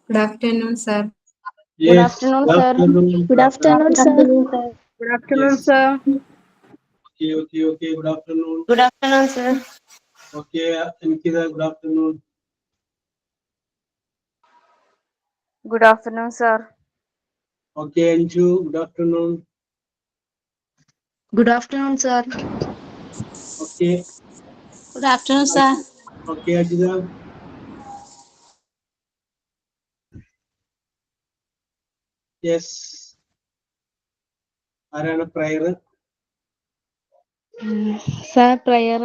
Good afternoon, sir. Good Yes, afternoon, good sir. afternoon. Good Good afternoon, afternoon. sir. Good afternoon, Yes. sir. Okay. Good afternoon. Good afternoon, sir. Okay, Ankita, good afternoon. Good afternoon, sir. Okay, Anju, good afternoon. Good afternoon, sir. Okay, Good afternoon, sir. Aj- okay, Ajita. Yes. ആരാണ് prayer? Sir, prayer.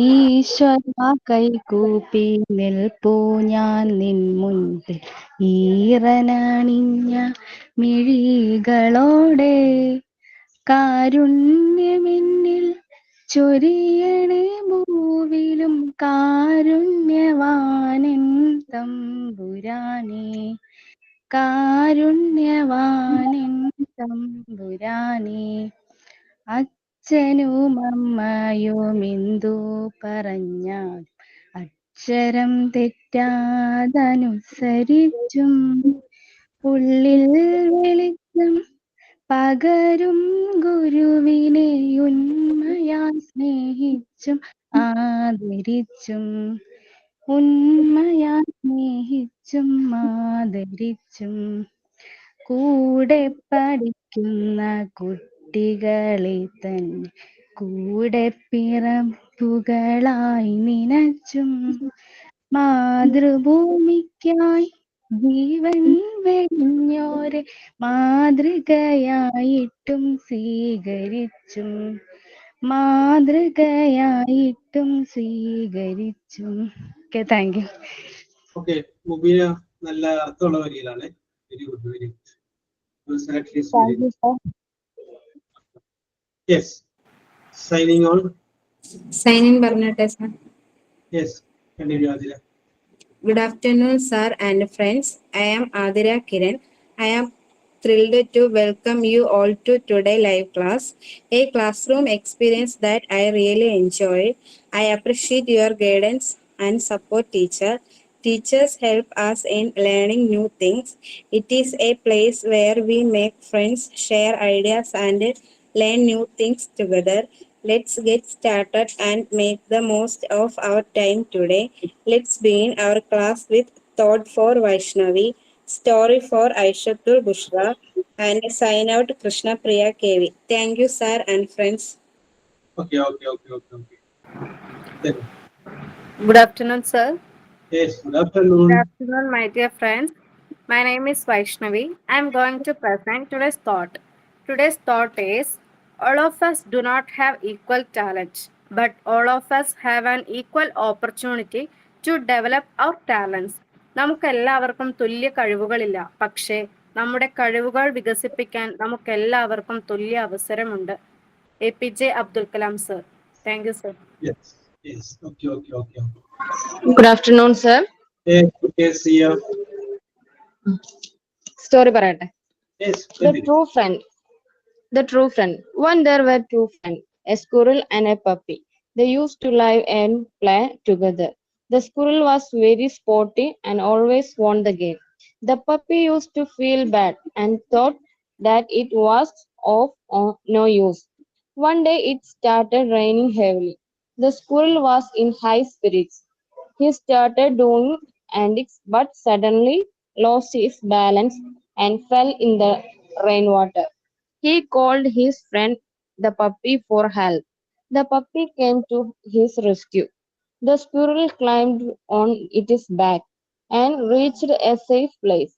ഈശ്വര കൈകൂപ്പി നിൽപ്പൂ ഞാൻ നിൻ മുൻപിൽ ഈറനണിഞ്ഞ മിഴികളോടെ കാരുണ്യമെന്നിൽ ചൊരിയണേ ഭൂവിലും കാരുണ്യവാനൻ തമ്പുരാനേ കാരുണ്യവാനൻ തമ്പുരാനേ അച്ഛനും അമ്മയുമെന്തു പറഞ്ഞാൽ അക്ഷരം തെറ്റാതനുസരിച്ചും ഉള്ളിൽ വെളിച്ചം പകരും ഗുരുവിനെ ഉന്മയാൽ സ്നേഹിച്ചും ആദരിച്ചും ഉന്മയാൽ സ്നേഹിച്ചും ആദരിച്ചും കൂടെ പഠിക്കുന്ന കുട്ടികളെ തന്നെ കൂടെ പിറപ്പുകളായി നിനച്ചും മാതൃഭൂമിക്കായി ജീവൻ വെടിഞ്ഞോരെ മാതൃകയായിട്ടും സ്വീകരിച്ചും മാതൃകയായിട്ടും സ്വീകരിച്ചും. Okay, thank you. Okay, Mubeena നല്ല അർത്ഥമുള്ള വരികളാണ്. Very good, very good. Thank you, sir. Yes, signing on. Sign in Barnate, sir. Yes, continue Athira. Good afternoon, sir and friends. I am Adira Kiran. I am thrilled to welcome you all to today's live class, a classroom experience that I really enjoyed. I appreciate your guidance and support, teacher. Teachers help us in learning new things. It is a place where we make friends, share ideas, and learn new things together. Let's get started and make the most of our time today. Let's begin our class with Thought for Vaishnavi, Story for Aishatul Bushra, and sign out Krishna Priya KV. Thank you, sir and friends. Okay. Then, Good afternoon, sir. yes, good Good afternoon. afternoon, my dear friends. My name is Vaishnavi. I am going to present today's thought. Today's thought is all of us do not have equal talent, but all of us have an equal opportunity to develop our talents. നമുക്കെല്ലാവർക്കും തുല്യ കഴിവുകളില്ല, പക്ഷേ നമ്മുടെ കഴിവുകൾ വികസിപ്പിക്കാൻ നമുക്കെല്ലാവർക്കും തുല്യ അവസരമുണ്ട്. APJ Abdul Kalam, sir. Thank you, sir. Yes. Okay. Good afternoon, sir. Okay, see you. Story പറയട്ടെ. Yes, The continue. true friend. The true friend. One there were two friends, a squirrel and a puppy. They used to live and play together. The squirrel was very sporty and always won the game. The puppy used to feel bad and thought that it was of no use. One day it started raining heavily. The squirrel was in high spirits. He started doing antics but suddenly lost his balance and fell in the rainwater. He called his friend the puppy for help. The puppy came to his rescue. The squirrel climbed on its back and reached a safe place.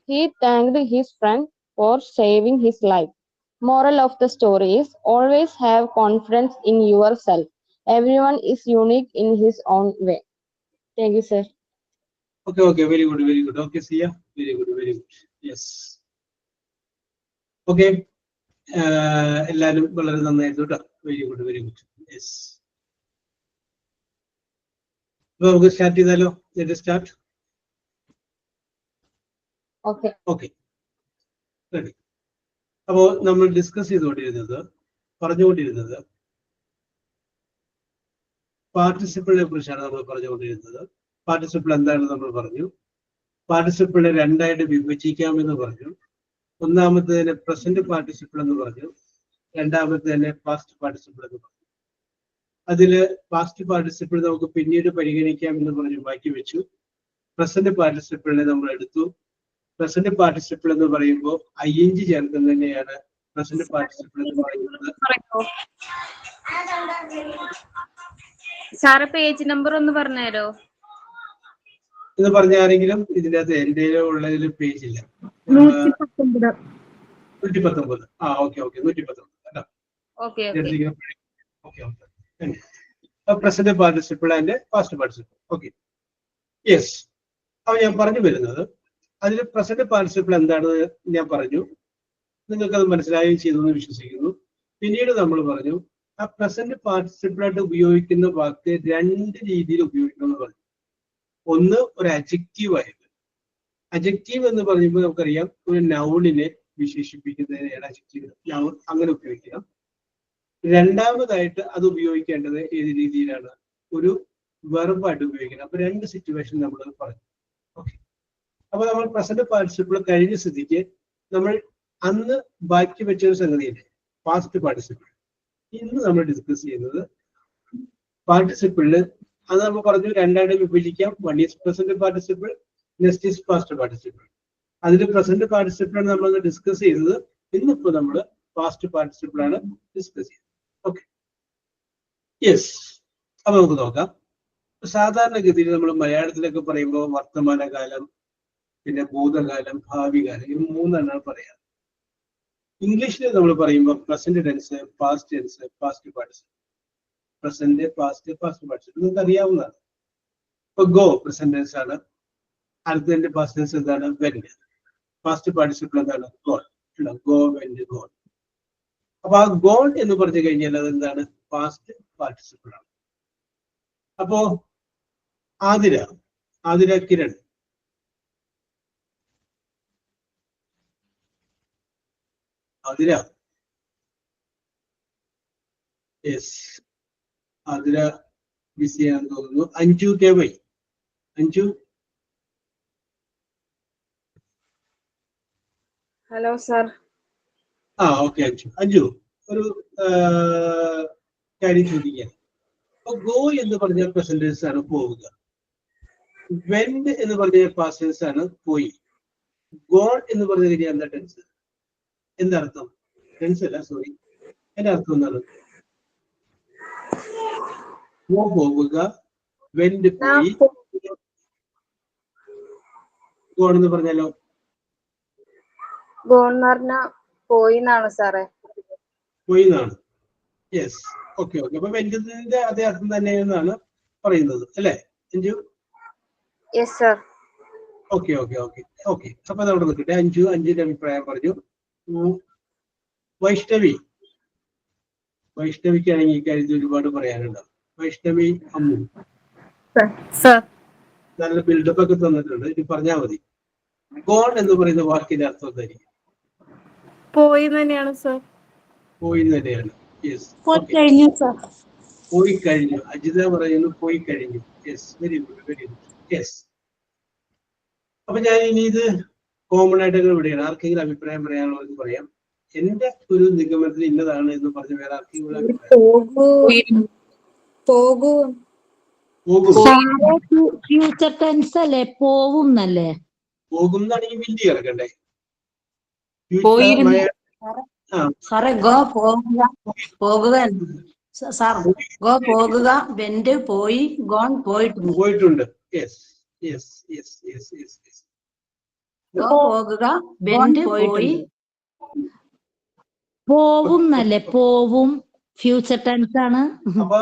He thanked his friend for saving his life. Moral of the story is always have confidence in yourself. Everyone is unique in his own way. Thank you, sir. Okay, very good. Okay, see ya. Very good. Yes. Okay. എല്ലാവരും വളരെ നന്നായിരുന്നു കേട്ടോ. Very good. Yes. അപ്പൊ നമുക്ക് start ചെയ്താലോ? Let start. Okay, ready. അപ്പോൾ നമ്മൾ discuss പറഞ്ഞുകൊണ്ടിരുന്നത് പാർട്ടിസിപ്പിളിനെ കുറിച്ചാണ് നമ്മൾ പറഞ്ഞുകൊണ്ടിരുന്നത്. പാർട്ടിസിപ്പിൾ എന്താണെന്ന് നമ്മൾ പറഞ്ഞു. പാർട്ടിസിപ്പിളിനെ രണ്ടായിട്ട് വിഭജിക്കാമെന്ന് പറഞ്ഞു. ഒന്നാമത്തേതിനെ പ്രസന്റ് പാർട്ടിസിപ്പിൾ എന്ന് പറഞ്ഞു, രണ്ടാമത്തേതിനെ പാസ്റ്റ് പാർട്ടിസിപ്പിൾ എന്ന് പറഞ്ഞു. അതില് പാസ്റ്റ് പാർട്ടിസിപ്പിൾ നമുക്ക് പിന്നീട് പരിഗണിക്കാം എന്ന് പറഞ്ഞു മാറ്റി വെച്ചു. പ്രസന്റ് പാർട്ടിസിപ്പിളിനെ നമ്മൾ എടുത്തു. പ്രസന്റ് പാർട്ടിസിപ്പിൾ എന്ന് പറയുമ്പോൾ ing ചേർക്കുന്നത് തന്നെയാണ് പ്രസന്റ് പാർട്ടിസിപ്പിൾ എന്ന് പറയുന്നത്. സാറ് പേജ് നമ്പർ ഒന്ന് പറഞ്ഞുതരോ? എന്ന് പറഞ്ഞ ആരെങ്കിലും ഇതിന്റെ അകത്ത് എന്റെ ഉള്ളതിൽ പേജ് ഇല്ല. 119. ആ ഓക്കെ 119 കേട്ടോ. Present participle and past participle. Okay, yes. അപ്പൊ ഞാൻ പറഞ്ഞു വരുന്നത് അതിൽ പ്രസന്റ് പാർട്ടിസിപ്പിൾ എന്താണെന്ന് ഞാൻ പറഞ്ഞു. നിങ്ങൾക്കത് മനസ്സിലാവുകയും ചെയ്തു എന്ന് വിശ്വസിക്കുന്നു. പിന്നീട് നമ്മൾ പറഞ്ഞു ആ പ്രസന്റ് പാർട്ടിസിപ്പിൾ ആയിട്ട് ഉപയോഗിക്കുന്ന വാക്ക് രണ്ട് രീതിയിൽ ഉപയോഗിക്കണം എന്ന് പറഞ്ഞു. ഒന്ന് ഒരു അഡ്ജക്റ്റീവ് ആയിട്ട്. അഡ്ജക്റ്റീവ് എന്ന് പറയുമ്പോൾ നമുക്കറിയാം ഒരു നൗണിനെ വിശേഷിപ്പിക്കുന്നതിനാണ് അഡ്ജക്റ്റീവ്, നൗൺ അങ്ങനെ ഉപയോഗിക്കണം. രണ്ടാമതായിട്ട് അത് ഉപയോഗിക്കേണ്ടത് ഏത് രീതിയിലാണ്? ഒരു വെർബായിട്ട് ഉപയോഗിക്കണം. അപ്പൊ രണ്ട് സിറ്റുവേഷൻ നമ്മൾ പറഞ്ഞു. ഓക്കെ, അപ്പൊ നമ്മൾ പ്രസന്റ് പാർട്ടിസിപ്പിൾ കഴിഞ്ഞ സ്ഥിതിക്ക് നമ്മൾ അന്ന് ബാക്കി വെച്ചൊരു സംഗതിയില്ലേ പാസ്റ്റ് പാർട്ടിസിപ്പിൾ. ഇന്ന് നമ്മൾ ഡിസ്കസ് ചെയ്യുന്നത് പാർട്ടിസിപ്പിളില് അത് നമ്മൾ പറഞ്ഞു രണ്ടായിട്ട് വിഭജിക്കാം. One is present participle, next is past participle. അതിൽ പ്രസന്റ് പാർട്ടിസിപ്പിൾ നമ്മൾ ഡിസ്കസ് ചെയ്തത്. ഇന്നിപ്പോ നമ്മൾ പാസ്റ്റ് പാർട്ടിസിപ്പിൾ ആണ് ഡിസ്കസ് ചെയ്യുന്നത്. Okay, yes. അപ്പൊ നമുക്ക് നോക്കാം. സാധാരണഗതിയിൽ നമ്മൾ മലയാളത്തിലൊക്കെ പറയുമ്പോൾ വർത്തമാനകാലം, പിന്നെ ഭൂതകാലം, ഭാവി കാലം, ഇത് മൂന്നെണ്ണമാണ് പറയാറ്. ഇംഗ്ലീഷിൽ നമ്മൾ പറയുമ്പോൾ present tense, past tense, past participle. Present, past, past participle നിങ്ങൾക്ക് അറിയാവുന്നതാണ്. ഇപ്പൊ ഗോ പ്രസന്റ് ടെൻസ് ആണ്. അടുത്തതിന്റെ പാസ്റ്റ് ടെൻസ് എന്താണ്? വെന്റ്. പാസ്റ്റ് പാർട്ടിസിപ്പിൾ എന്താണ്? ഗോൺ. Go, went, gone. അപ്പൊ ആ ഗോൺ എന്ന് പറഞ്ഞു കഴിഞ്ഞാൽ അത് എന്താണ്? പാസ്റ്റ് പാർട്ടിസിപ്പിൾ ആണ്. അപ്പോ ആതിര കിരൺ, ആതിര, യെസ്, ആതിര ബിസിയാണെന്ന് തോന്നുന്നു. Anju K Y, Anju. Hello sir. ആ ഓക്കെ അഞ്ജു ഒരു കാര്യം ചോദിക്കാൻ. അപ്പൊ ഗോ എന്ന് പറഞ്ഞ പ്രസന്റ് ടെൻസ് ആണ് പോവുക. വെന്റ് എന്ന് പറഞ്ഞ പാസ്റ്റ് ടെൻസ് ആണ് പോയി. ഗോൺ എന്ന് പറഞ്ഞു കഴിഞ്ഞാൽ എന്താ ടെൻസ്? എന്തർത്ഥം? ടെൻസ് അല്ല, സോറി, എന്റെ അർത്ഥം എന്താണ്? ഗോ പോവുക, വെന്റ് പോയി. ഗോൺ എന്ന് പറഞ്ഞാലോ? ഗോൺ എന്ന് പറഞ്ഞ പോയി എന്നാണ് സാറേ. പോയി എന്നാണ്. Yes, okay. അപ്പൊ വെന്റിന്റെ അതേ അർത്ഥം തന്നെയെന്നാണ് പറയുന്നത് അല്ലേ അഞ്ജു? Yes sir. ഓക്കെ. അപ്പൊ അതവിടെ നിൽക്കട്ടെ. അഞ്ജുന്റെ അഭിപ്രായം പറഞ്ഞു. വൈഷ്ണവിക്കാണെങ്കിൽ ഈ കാര്യത്തിൽ ഒരുപാട് പറയാനുണ്ടാവും. വൈഷ്ണവി അമ്മു നല്ല ബിൽഡപ്പ് ഒക്കെ തന്നിട്ടുണ്ട്. ഇനി പറഞ്ഞാൽ മതി. ഗോൺ എന്ന് പറയുന്ന വാക്കിന്റെ അർത്ഥം എന്തായിരിക്കും? പോയി തന്നെയാണ് സർ. പോയി തന്നെയാണ്. യെസ്, പോയി കഴിഞ്ഞു. അജിത പറയുന്നു പോയി കഴിഞ്ഞു. Yes, very good. യെസ്. അപ്പൊ ഞാൻ ഇനി ഇത് കോമൺ ആയിട്ട് വിടുകയാണ്. ആർക്കെങ്കിലും അഭിപ്രായം പറയാനുള്ളത് പറയാം. എന്റെ ഒരു നിഗമനത്തിൽ ഇന്നതാണ് എന്ന് പറഞ്ഞ് വേറെ ആർക്കെങ്കിലും ഫ്യൂച്ചർ ടെൻസ് അല്ലേ? പോവും എന്നല്ലേ? പോകും എന്നാണെങ്കിൽ വില്ലി ഇറക്കണ്ടേ? സാറേ ഗോ പോകുക സാർ. ഗോ പോകുക, വെന്റ് പോയി, ഗോൺ പോയിട്ടുണ്ട്. ഗോ പോകുക, വെന്റ് പോയി. പോവും എന്നല്ലേ? പോവും ഫ്യൂച്ചർ ടെൻസ് ആണ്. അപ്പൊ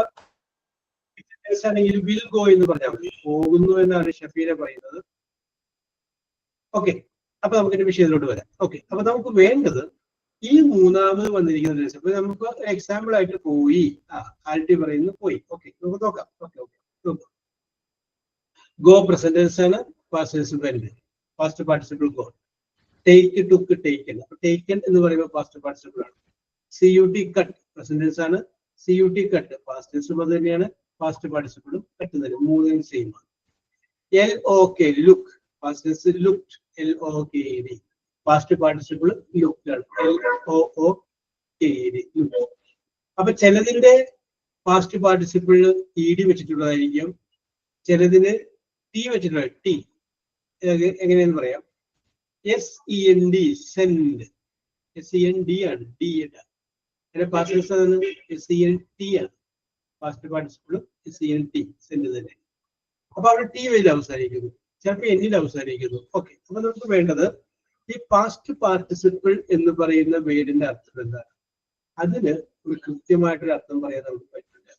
ആണെങ്കിൽ വിൽ ഗോ എന്ന് പറഞ്ഞാൽ മതി. പോകുന്നു എന്നാണ് ഷഫീല പറയുന്നത്. ഓക്കെ, അപ്പൊ നമുക്ക് എന്റെ വിഷയത്തിലോട്ട് വരാം. ഓക്കെ, അപ്പൊ നമുക്ക് വേണ്ടത് ഈ മൂന്നാമത് വന്നിരിക്കുന്ന ദിവസം. ഇപ്പൊ നമുക്ക് എക്സാമ്പിൾ ആയിട്ട് പോയി, ആൽട്ടി പറയുന്നു പോയി. ഓക്കെ, നമുക്ക് നോക്കാം. ഗോ പ്രസന്റ് ടെൻസ് ആണ്, past tense went, past participle go. Take, took, taken. അപ്പൊ ടേക്കൻ എന്ന് പറയുമ്പോൾ പാസ്റ്റ് പാർട്ടിസിപ്പിൾ ആണ്. CUT കട്ട് പ്രസന്റ് ടെൻസ് ആണ്. CUT കട്ട് പാസ്റ്റ് ടെൻസും അത് തന്നെയാണ്. പാസ്റ്റ് പാർട്ടിസിപ്പിളും പറ്റുന്നില്ല, മൂന്നും സെയിം ആണ്. LOK look, past tense looked, LOKED. Past participle looked ആണ്, LOOKED ലുക്ക്. അപ്പൊ ചിലതിന്റെ പാസ്റ്റ് പാർട്ടിസിപ്പിൾ ED വെച്ചിട്ടുള്ളതായിരിക്കും, ചിലതിന് T വെച്ചിട്ടുള്ള T. എങ്ങനെയെന്ന് പറയാം, SEND സെൻഡ്, SEND ആണ്, D ആണ്. പാസ്റ്റ് SENT ആണ്, പാസ്റ്റ് പാർട്ടിസിപ്പിളും SENT സെൻഡ് തന്നെ. അപ്പൊ അവിടെ T വരിയിൽ അവസാനിക്കുന്നു, ചിലപ്പോൾ N അവസാനിക്കുന്നു. ഓക്കെ, അപ്പൊ നമുക്ക് വേണ്ടത് ഈ പാസ്റ്റ് പാർട്ടിസിപ്പിൾ എന്ന് പറയുന്ന വേർഡിന്റെ അർത്ഥം എന്താണ്? അതിന് ഒരു കൃത്യമായിട്ടൊരു അർത്ഥം പറയാൻ നമുക്ക് പറ്റില്ല.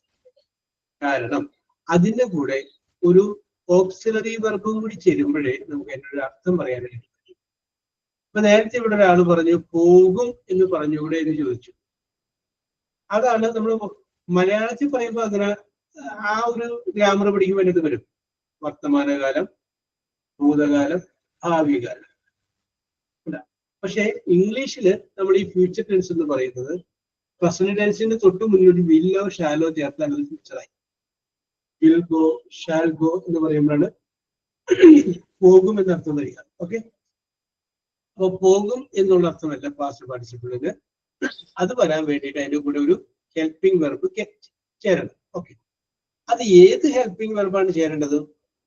കാരണം അതിന്റെ കൂടെ ഒരു ഓക്സിലറി വെർബും കൂടി ചേരുമ്പോഴേ നമുക്ക് അതിൻ്റെ ഒരു അർത്ഥം പറയാനായിട്ട് പറ്റും. ഇപ്പൊ നേരത്തെ ഇവിടെ ഒരാൾ പറഞ്ഞു പോകും എന്ന് പറഞ്ഞുകൂടെ എന്ന് ചോദിച്ചു. അതാണ് നമ്മൾ മലയാളത്തിൽ പറയുമ്പോൾ അതിന് ആ ഒരു ഗ്രാമർ പഠിക്കുമ്പോൾ അതിനകത്ത് വരും വർത്തമാനകാലം, ഭൂതകാലം, ഭാവികാലം. പക്ഷെ ഇംഗ്ലീഷില് നമ്മൾ ഈ ഫ്യൂച്ചർ ടെൻസ് എന്ന് പറയുന്നത് പ്രസന്റ് ടെൻസിന് തൊട്ട് മുന്നോട്ട് വില്ലോ ഷാലോ ചേർത്താൽ അത് ഫ്യൂച്ചറായി. വിൽ ഗോ, ഷാൽ ഗോ എന്ന് പറയുമ്പോഴാണ് പോകും എന്നർത്ഥം വരിക. ഓക്കെ, അപ്പൊ പോകും എന്നുള്ള അർത്ഥമല്ല പാസ്റ്റ് പാർട്ടിസിപ്പിളിന്. അത് വരാൻ വേണ്ടിയിട്ട് അതിന്റെ കൂടെ ഒരു ഹെൽപ്പിംഗ് വെർബ് ചേരണം. ഓക്കെ, അത് ഏത് ഹെൽപ്പിംഗ് വെർബാണ് ചേരേണ്ടത്?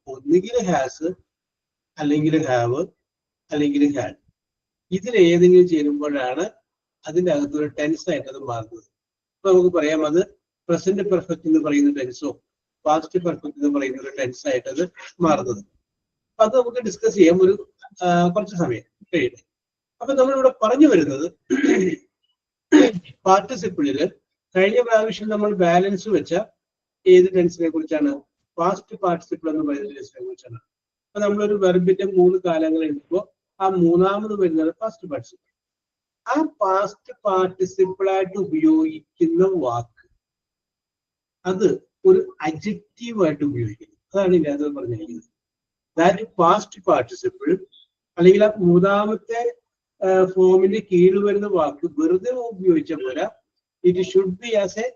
ഒന്നുകിൽ ഹാസ്, അല്ലെങ്കിൽ ഹാവ്, അല്ലെങ്കിൽ ഹാഡ്. ഇതിൽ ഏതെങ്കിലും ചേരുമ്പോഴാണ് അതിന്റെ അകത്തൊരു ടെൻസ് ആയിട്ട് അത് മാറുന്നത്. അപ്പൊ നമുക്ക് പറയാം അത് പ്രസന്റ് പെർഫെക്റ്റ് എന്ന് പറയുന്ന ടെൻസോ പാസ്റ്റ് പെർഫെക്റ്റ് എന്ന് പറയുന്ന ഒരു ടെൻസ് ആയിട്ട് അത് മാറുന്നത്. അപ്പൊ അത് നമുക്ക് ഡിസ്കസ് ചെയ്യാം ഒരു കുറച്ച് സമയം കഴിയട്ടെ. അപ്പൊ നമ്മളിവിടെ പറഞ്ഞു വരുന്നത് പാർട്ടിസിപ്പിളില് കഴിഞ്ഞ പ്രാവശ്യം നമ്മൾ ബാലൻസ് വെച്ച ഏത് ടെൻസിനെ കുറിച്ചാണ്? പാസ്റ്റ് പാർട്ടിസിപ്പിൾ എന്ന് പറയുന്ന ടെൻസിനെ കുറിച്ചാണ്. അപ്പൊ നമ്മളൊരു വെർബിന്റെ 3 കാലങ്ങൾ എടുക്കുമ്പോൾ ആ മൂന്നാമത് വരുന്നത് പാസ്റ്റ് പാർട്ടിസിപ്പിൾ. ആ പാസ്റ്റ് പാർട്ടിസിപ്പിൾ ആയിട്ട് ഉപയോഗിക്കുന്ന വാക്ക് അത് ഒരു അഡ്ജക്റ്റീവ് ആയിട്ട് ഉപയോഗിക്കുന്നു. അതാണ് ഇതിനകത്ത് പറഞ്ഞിരിക്കുന്നത്. ദാറ്റ് പാസ്റ്റ് പാർട്ടിസിപ്പിൾ അല്ലെങ്കിൽ ആ മൂന്നാമത്തെ ഫോമിന്റെ കീഴിൽ വരുന്ന വാക്ക് വെറുതെ ഉപയോഗിച്ച പോലെ it should be as A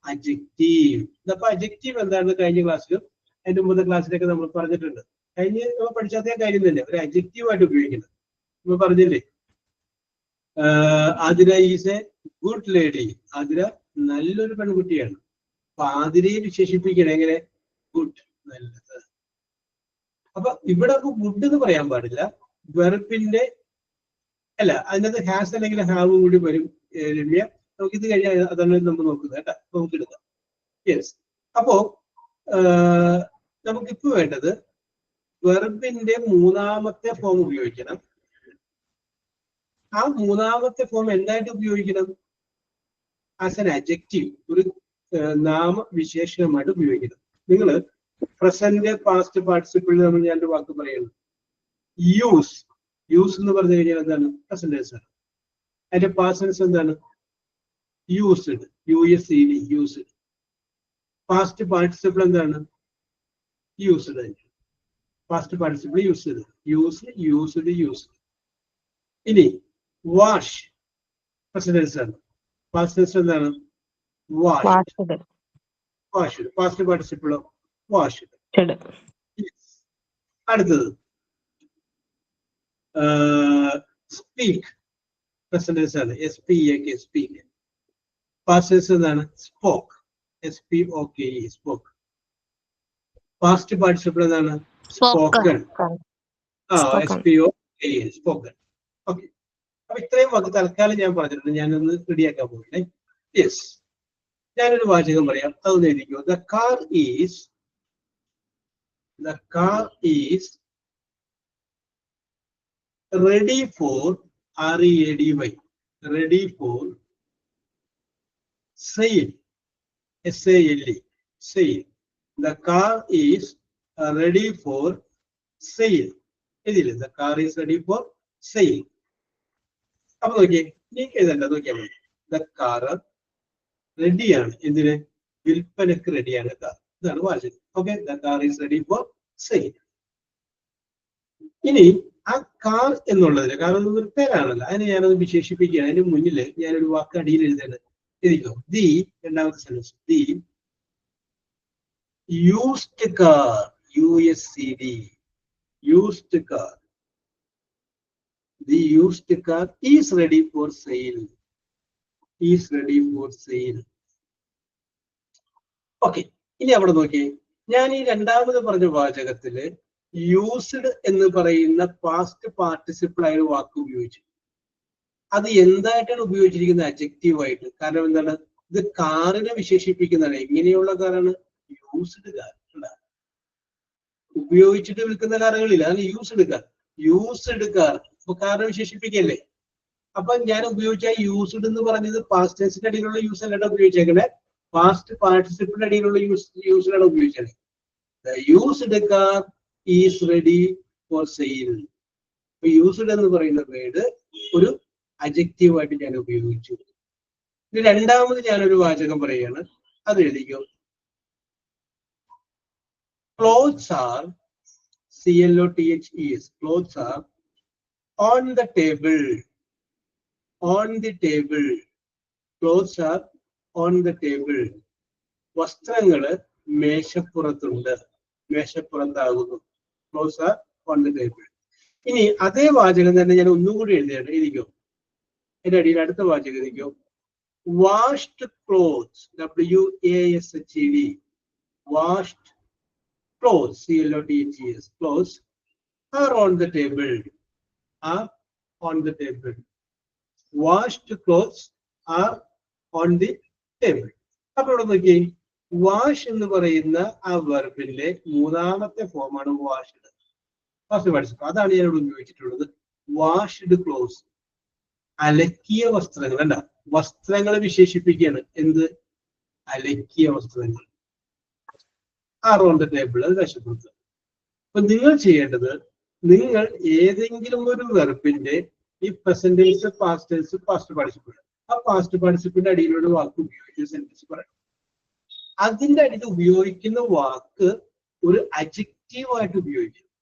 adjective. അപ്പൊ അഡ്ജക്റ്റീവ് എന്താണെന്ന് കഴിഞ്ഞ ക്ലാസ്സിലും അതിന്റെ മുമ്പത്തെ ക്ലാസ്സിലൊക്കെ നമ്മൾ പറഞ്ഞിട്ടുണ്ട്. കഴിഞ്ഞ് നമ്മൾ പഠിച്ചാത്ത കാര്യം തന്നെ ഒരു അഡ്ജക്റ്റീവ് ആയിട്ട് ഉപയോഗിക്കുന്നത്. നമ്മൾ പറഞ്ഞില്ലേ, Athira is A good lady. Athira നല്ലൊരു പെൺകുട്ടിയാണ്. അപ്പൊ ആതിരയെ വിശേഷിപ്പിക്കണം എങ്ങനെ? ഗുഡ്, നല്ലത്. അപ്പൊ ഇവിടെ ഗുഡ് എന്ന് പറയാൻ പാടില്ല. വെർബിന്റെ അല്ല, അതിനകത്ത് ഹാസ് അല്ലെങ്കിൽ ഹാവ് കൂടി വരും. രമ്യ, നമുക്ക് ഇത് കഴിഞ്ഞാൽ അതാണ് നമ്മൾ നോക്കുന്നത് കേട്ടോ. നമുക്ക് എടുക്കാം. യെസ്, അപ്പോ നമുക്കിപ്പോ വേണ്ടത് വെർബിന്റെ മൂന്നാമത്തെ ഫോം ഉപയോഗിക്കണം. ആ മൂന്നാമത്തെ ഫോം എന്തായിട്ട് ഉപയോഗിക്കണം? ആസ് എൻ അഡ്ജക്റ്റീവ്, ഒരു നാമവിശേഷണമായിട്ട് ഉപയോഗിക്കണം. നിങ്ങൾ പ്രസന്റ് പാസ്റ്റ് പാർട്ടിസിപ്പിളിൽ നമ്മൾ ഞാൻ ഒരു വാക്ക് പറയുന്നു, യൂസ്. യൂസ് എന്ന് പറഞ്ഞു കഴിഞ്ഞാൽ എന്താണ്? പ്രസന്റ് ടെൻസ് ആണ്. അതിന്റെ പാസ്റ്റ് ടെൻസ് എന്താണ്? Used, USED, used. Past participle എന്താണ്? Used. Past participle used, used, used, used. ഇനി വാഷ് പ്രസന്റ് ടെൻസ് ആണ്. പാസ്റ്റ് ടെൻസ് എന്താണ്? വാഷ്ഡ്. വാഷ്ഡ്. പാസ്റ്റ് പാർട്ടിസിപ്പിളോ? വാഷ്ഡ്. അടുത്തത് സ്പീക്ക് പ്രസന്റ് ടെൻസ് ആണ്. SPEAK, speak. പാസ്റ്റ് ടെൻസ് എന്താണ്? Spoke, SPOKE, spoke. Past participle എന്താണ്? Spoken. SPOKE, spoken. Okay, അപ്പൊ ഇത്രയും വാക്ക് തൽക്കാലം ഞാൻ പറഞ്ഞിട്ടുണ്ട്. ഞാനൊന്ന് റെഡിയാക്കാൻ പോകണേ. യെസ്, ഞാനൊരു വാചകം പറയാം, അതൊന്ന് എഴുതിക്കോ. The car is ready for READY, ready for sale, SALE, sale. The car is ready for sale. ഇതില്ലേ, the car is ready for sale. അപ്പൊ നോക്കിയേ, നീക്ക് എഴുതണ്ട, നോക്കിയാൽ മതി. The car റെഡിയാണ്. എന്തിന്? വിൽപ്പനക്ക് റെഡിയാണ് കാർ. ഇതാണ് വാചകം. Okay, the car is ready for sale. ഇനി ആ കാർ എന്നുള്ളതിന്, കാരണം ഒരു പേരാണല്ലോ, അതിനെ ഞാനത് വിശേഷിപ്പിക്കുകയാണ്. അതിന് മുന്നിൽ ഞാനൊരു വാക്ക് അടിയിൽ എഴുതേണ്ടത് എഴുതിക്കോ. ദി, രണ്ടാമത്തെ sentence, the used car, USCD, used car. The used car is ready for sale. Is ready for sale. Okay, ഇനി അവിടെ നോക്കിയേ, ഞാൻ ഈ രണ്ടാമത് പറഞ്ഞ വാചകത്തില് യൂസ്ഡ് എന്ന് പറയുന്ന പാസ്റ്റ് പാർട്ടിസിപ്പിൾ ആയ ഒരു വാക്ക് ഉപയോഗിച്ചു. അത് എന്തായിട്ടാണ് ഉപയോഗിച്ചിരിക്കുന്നത്? അഡ്ജക്റ്റീവ് ആയിട്ട്. കാരണം എന്താണ്? ഇത് കാറിനെ വിശേഷിപ്പിക്കുന്നതാണ്. എങ്ങനെയുള്ള കാറാണ്? Used car. ഉപയോഗിച്ചിട്ട് വിൽക്കുന്ന കാറുകളില്ല, അതാണ് യൂസ്ഡ് കാർ. യൂസ്ഡ് കാർ ഇപ്പൊ കാറിനെ വിശേഷിപ്പിക്കല്ലേ. അപ്പൊ ഞാൻ ഉപയോഗിച്ച യൂസ്ഡ് എന്ന് പറഞ്ഞത് പാസ്റ്റ് ടെൻസിന്റെ അടിയിലുള്ള യൂസ് അല്ലാണ്ട് ഉപയോഗിച്ചേക്കണേ, പാസ്റ്റ് പാർട്ടിസിപ്പിന്റെ അടിയിലുള്ള യൂസിലാണ് ഉപയോഗിച്ചത്. The used car is ready for sale. ഇപ്പൊ യൂസ്ഡ് എന്ന് പറയുന്ന വേർഡ് ഒരു അഡ്ജക്റ്റീവ് ആയിട്ട് ഞാൻ ഉപയോഗിച്ചു. ഇനി രണ്ടാമത് ഞാനൊരു വാചകം പറയുകയാണ്, അത് എഴുതിക്കോ. Clothes are, CLOTHES, clothes are on the table. On the table. Clothes are on the table. വസ്ത്രങ്ങള് മേശപ്പുറത്തുണ്ട്, മേശപ്പുറത്താകുന്നു. Clothes are on the table. ഇനി അതേ വാചകം തന്നെ ഞാൻ ഒന്നും കൂടി എഴുതിയാണ്, എഴുതിക്കോ. അതിന്റെ അടിയിൽ അടുത്ത വാചകം എഴുതിക്കോ. Washed clothes, WASHED, washed clothes, CLOTHES, clothes are on the table. Are on the table. Washed clothes are on the table. അപ്പൊ ഇവിടെ നോക്കി, വാഷ് എന്ന് പറയുന്ന ആ വെർബിന്റെ മൂന്നാമത്തെ ഫോമാണ് വാഷ്ഡ്. ഫസ്റ്റ് പഠിച്ചപ്പോ അതാണ് ഞാൻ ഇവിടെ ഉപയോഗിച്ചിട്ടുള്ളത്. വാഷ്ഡ് ക്ലോത്ത്സ്, അലക്കിയ വസ്ത്രങ്ങൾ. അല്ല, വസ്ത്രങ്ങളെ വിശേഷിപ്പിക്കുകയാണ്. എന്ത്? അലക്കിയ വസ്ത്രങ്ങൾ. ആർ ഓൺ ദ ടേബിൾ, അത് കഷ്ടപ്പെടുത്തുക. അപ്പൊ നിങ്ങൾ ചെയ്യേണ്ടത്, നിങ്ങൾ ഏതെങ്കിലും ഒരു വെർബിന്റെ ഈ present tense, past tense, past participle, ആ പാസ്റ്റ് പാർട്ടിസിപ്പിന്റെ അടിയിലുള്ള വാക്ക് ഉപയോഗിച്ച് സെന്റൻസ് പറയണം. അതിന്റെ അടിയിൽ ഉപയോഗിക്കുന്ന വാക്ക് ഒരു അഡ്ജക്റ്റീവ് ആയിട്ട് ഉപയോഗിക്കണം.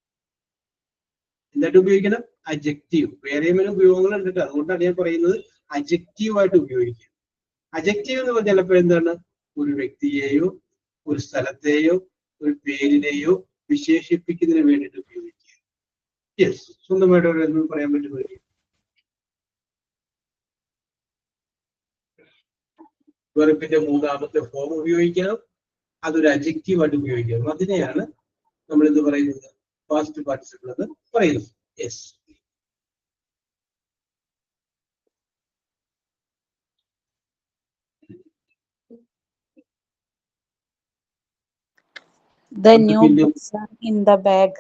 എന്തായിട്ട് ഉപയോഗിക്കണം? അഡ്ജക്റ്റീവ്. വേറെ ഉപയോഗങ്ങൾ ഉണ്ട്, അതുകൊണ്ടാണ് ഞാൻ പറയുന്നത് അഡ്ജക്റ്റീവ് ആയിട്ട് ഉപയോഗിക്കുക. അഡ്ജക്റ്റീവ് എന്ന് പറഞ്ഞാൽ ചിലപ്പോൾ എന്താണ്? ഒരു വ്യക്തിയെയോ ഒരു സ്ഥലത്തെയോ ഒരു പേരിനെയോ വിശേഷിപ്പിക്കുന്നതിന് വേണ്ടിയിട്ട് ഉപയോഗിക്കുക. യെസ്, സ്വന്തമായിട്ട് ഒരെന്നും പറയാൻ പറ്റുന്നത്. വെർബിന്റെ മൂന്നാമത്തെ ഫോം ഉപയോഗിക്കണം, അതൊരു അഡ്ജക്റ്റീവ് ആയിട്ട് ഉപയോഗിക്കണം. അതിനെയാണ് നമ്മൾ എന്ത് പറയുന്നത്? പാസ്റ്റ് പാർട്ടിസിപ്പിൾ എന്ന് പറയുന്നത്. Yes. The new books are in the bag.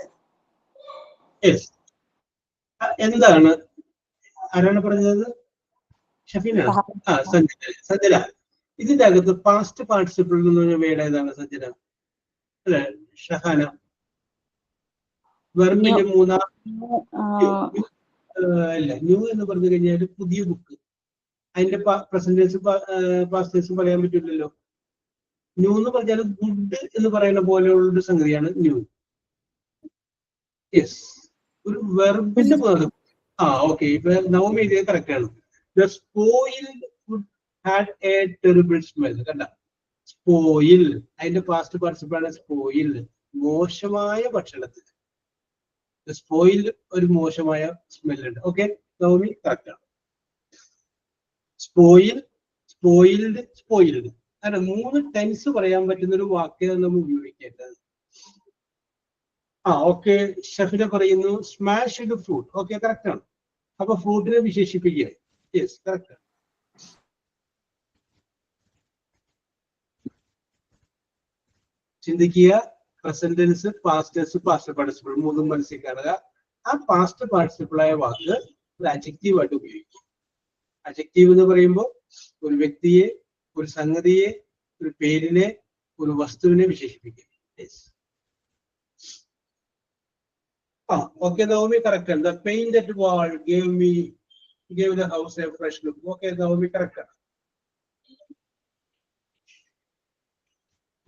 Yes. എന്താണ്? ആരാണ് പറഞ്ഞത്? ഷഫീനാണ്. ആ, സഞ്ജന. സഞ്ജന, ഇതിന്റെ അകത്ത് പാസ്റ്റ് പാർട്ടിസിപ്പിൾ എന്ന് പറഞ്ഞ വേർഡ് ഏതാണ് സഞ്ജന? അല്ലെ ഷഹാന? വെർബിന്റെ മൂന്നാം അല്ല, ന്യൂ എന്ന് പറഞ്ഞു കഴിഞ്ഞാൽ പുതിയ ബുക്ക്. അതിന്റെ പ്രസന്റേഴ്സ് പാസ്റ്റ് ടെൻസും പറയാൻ പറ്റില്ലല്ലോ. ന്യൂ എന്ന് പറഞ്ഞാൽ ഗുഡ് എന്ന് പറയുന്ന പോലെയുള്ള സംഗതിയാണ് ന്യൂ. യെസ്, ഒരു വെർബിന്റെ ഭാഗം. ആ, ഓക്കെ, ഇപ്പൊ നവമി ഇത് കറക്റ്റ് ആണ്. The spoiled food had a terrible smell. കണ്ട, സ്പോയിൽ, അതിന്റെ പാസ്റ്റ് പാർട്ടിസിപ്പിൾ ആണ് സ്പോയിൽ. മോശമായ ഭക്ഷണത്തിന് സ്പോയിൽ ഒരു മോശമായ സ്മെൽ ഉണ്ട്. ഓക്കെ, നവമി കറക്റ്റ് ആണ്. Spoil, spoiled, spoiled. അങ്ങനെ 3 ടെൻസ് പറയാൻ പറ്റുന്ന ഒരു വാക്കാണ് നമ്മൾ ഉപയോഗിക്കേണ്ടത്. ആ, ഓക്കെ, ഷെഫിനെ പറയുന്നു സ്മാഷ്ഡ് ഫ്രൂട്ട്. ഓക്കെ, കറക്റ്റ് ആണ്. അപ്പൊ ഫ്രൂട്ടിനെ വിശേഷിപ്പിക്കുക. യെസ്, കറക്റ്റ് ആണ്. ചിന്തിക്കുക, present tense, past tense, past participle മൂന്നും മനസ്സിൽ കാണുക. ആ പാസ്റ്റ് പാർട്ടിസിപ്പിൾ ആയ വാക്ക് ഒരു അഡ്ജക്റ്റീവ് ആയിട്ട് ഉപയോഗിക്കുക. അഡ്ജക്റ്റീവ് എന്ന് പറയുമ്പോൾ ഒരു വ്യക്തിയെ, ഒരു സംഗതിയെ, ഒരു പേരിനെ, ഒരു വസ്തുവിനെ വിശേഷിപ്പിക്കുക. യെസ്. ആ, ഓക്കെ, നവമി കറക്റ്റ് ആണ്. The painted wall gave the house a fresh look. Okay, Navami correct ആണ്.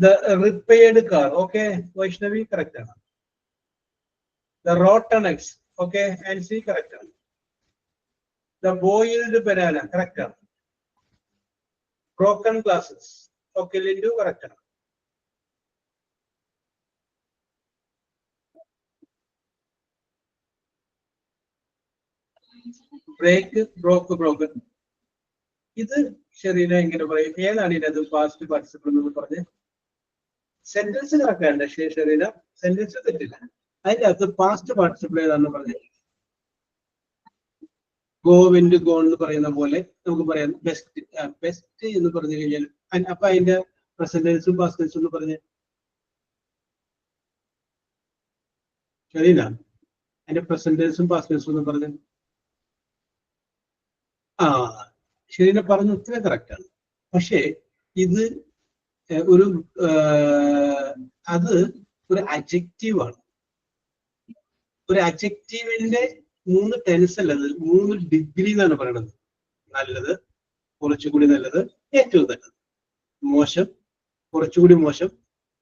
The repaired car. Okay, Vaishnavi correct ആണ്. The rotten eggs. Okay, Ancy correct ആണ്. The boiled banana. കറക്റ്റ് ആണ്. Broken glasses. Okay, Lindu correct ആണ്. Break, ബ്രോക്ക്, broken. ഇത് ഷെറീന എങ്ങനെ പറയും? ഏതാണ് ഇതിനകത്ത് പാസ്റ്റ് പാർട്ടിസിപ്പിൾ എന്ന് പറഞ്ഞ്? സെന്റൻസ് കറക്റ്റാണ് ഷെറീന, സെന്റൻസ് തെറ്റില്ല. അതിന്റെ അകത്ത് പാസ്റ്റ് പാർട്ടിസിപ്പിൾ ഏതാണെന്ന് പറഞ്ഞത്? ഗോ, വെന്റ്, ഗോൺ എന്ന് പറയുന്ന പോലെ നമുക്ക് പറയാം. ബെസ്റ്റ്, ബെസ്റ്റ് എന്ന് പറഞ്ഞു കഴിഞ്ഞാൽ അപ്പൊ അതിന്റെ പ്രസന്റ് ടെൻസും പാസ്റ്റ് ടെൻസും എന്ന് പറഞ്ഞ് ഷെറീന, അതിന്റെ പ്രസന്റ് ടെൻസും പാസ്റ്റ് ടെൻസും എന്ന് പറഞ്ഞ്. ആ, ഷെറീന പറഞ്ഞ ഉത്തരം കറക്റ്റാണ്. പക്ഷേ ഇത് ഒരു അത് ഒരു അഡ്ജക്റ്റീവ് ആണ്. ഒരു അഡ്ജക്റ്റീവിന്റെ 3 ടെൻസ് അല്ലത്, 3 ഡിഗ്രി എന്നാണ് പറയുന്നത്. നല്ലത്, കുറച്ചുകൂടി നല്ലത്, ഏറ്റവും നല്ലത്, മോശം, കുറച്ചുകൂടി മോശം,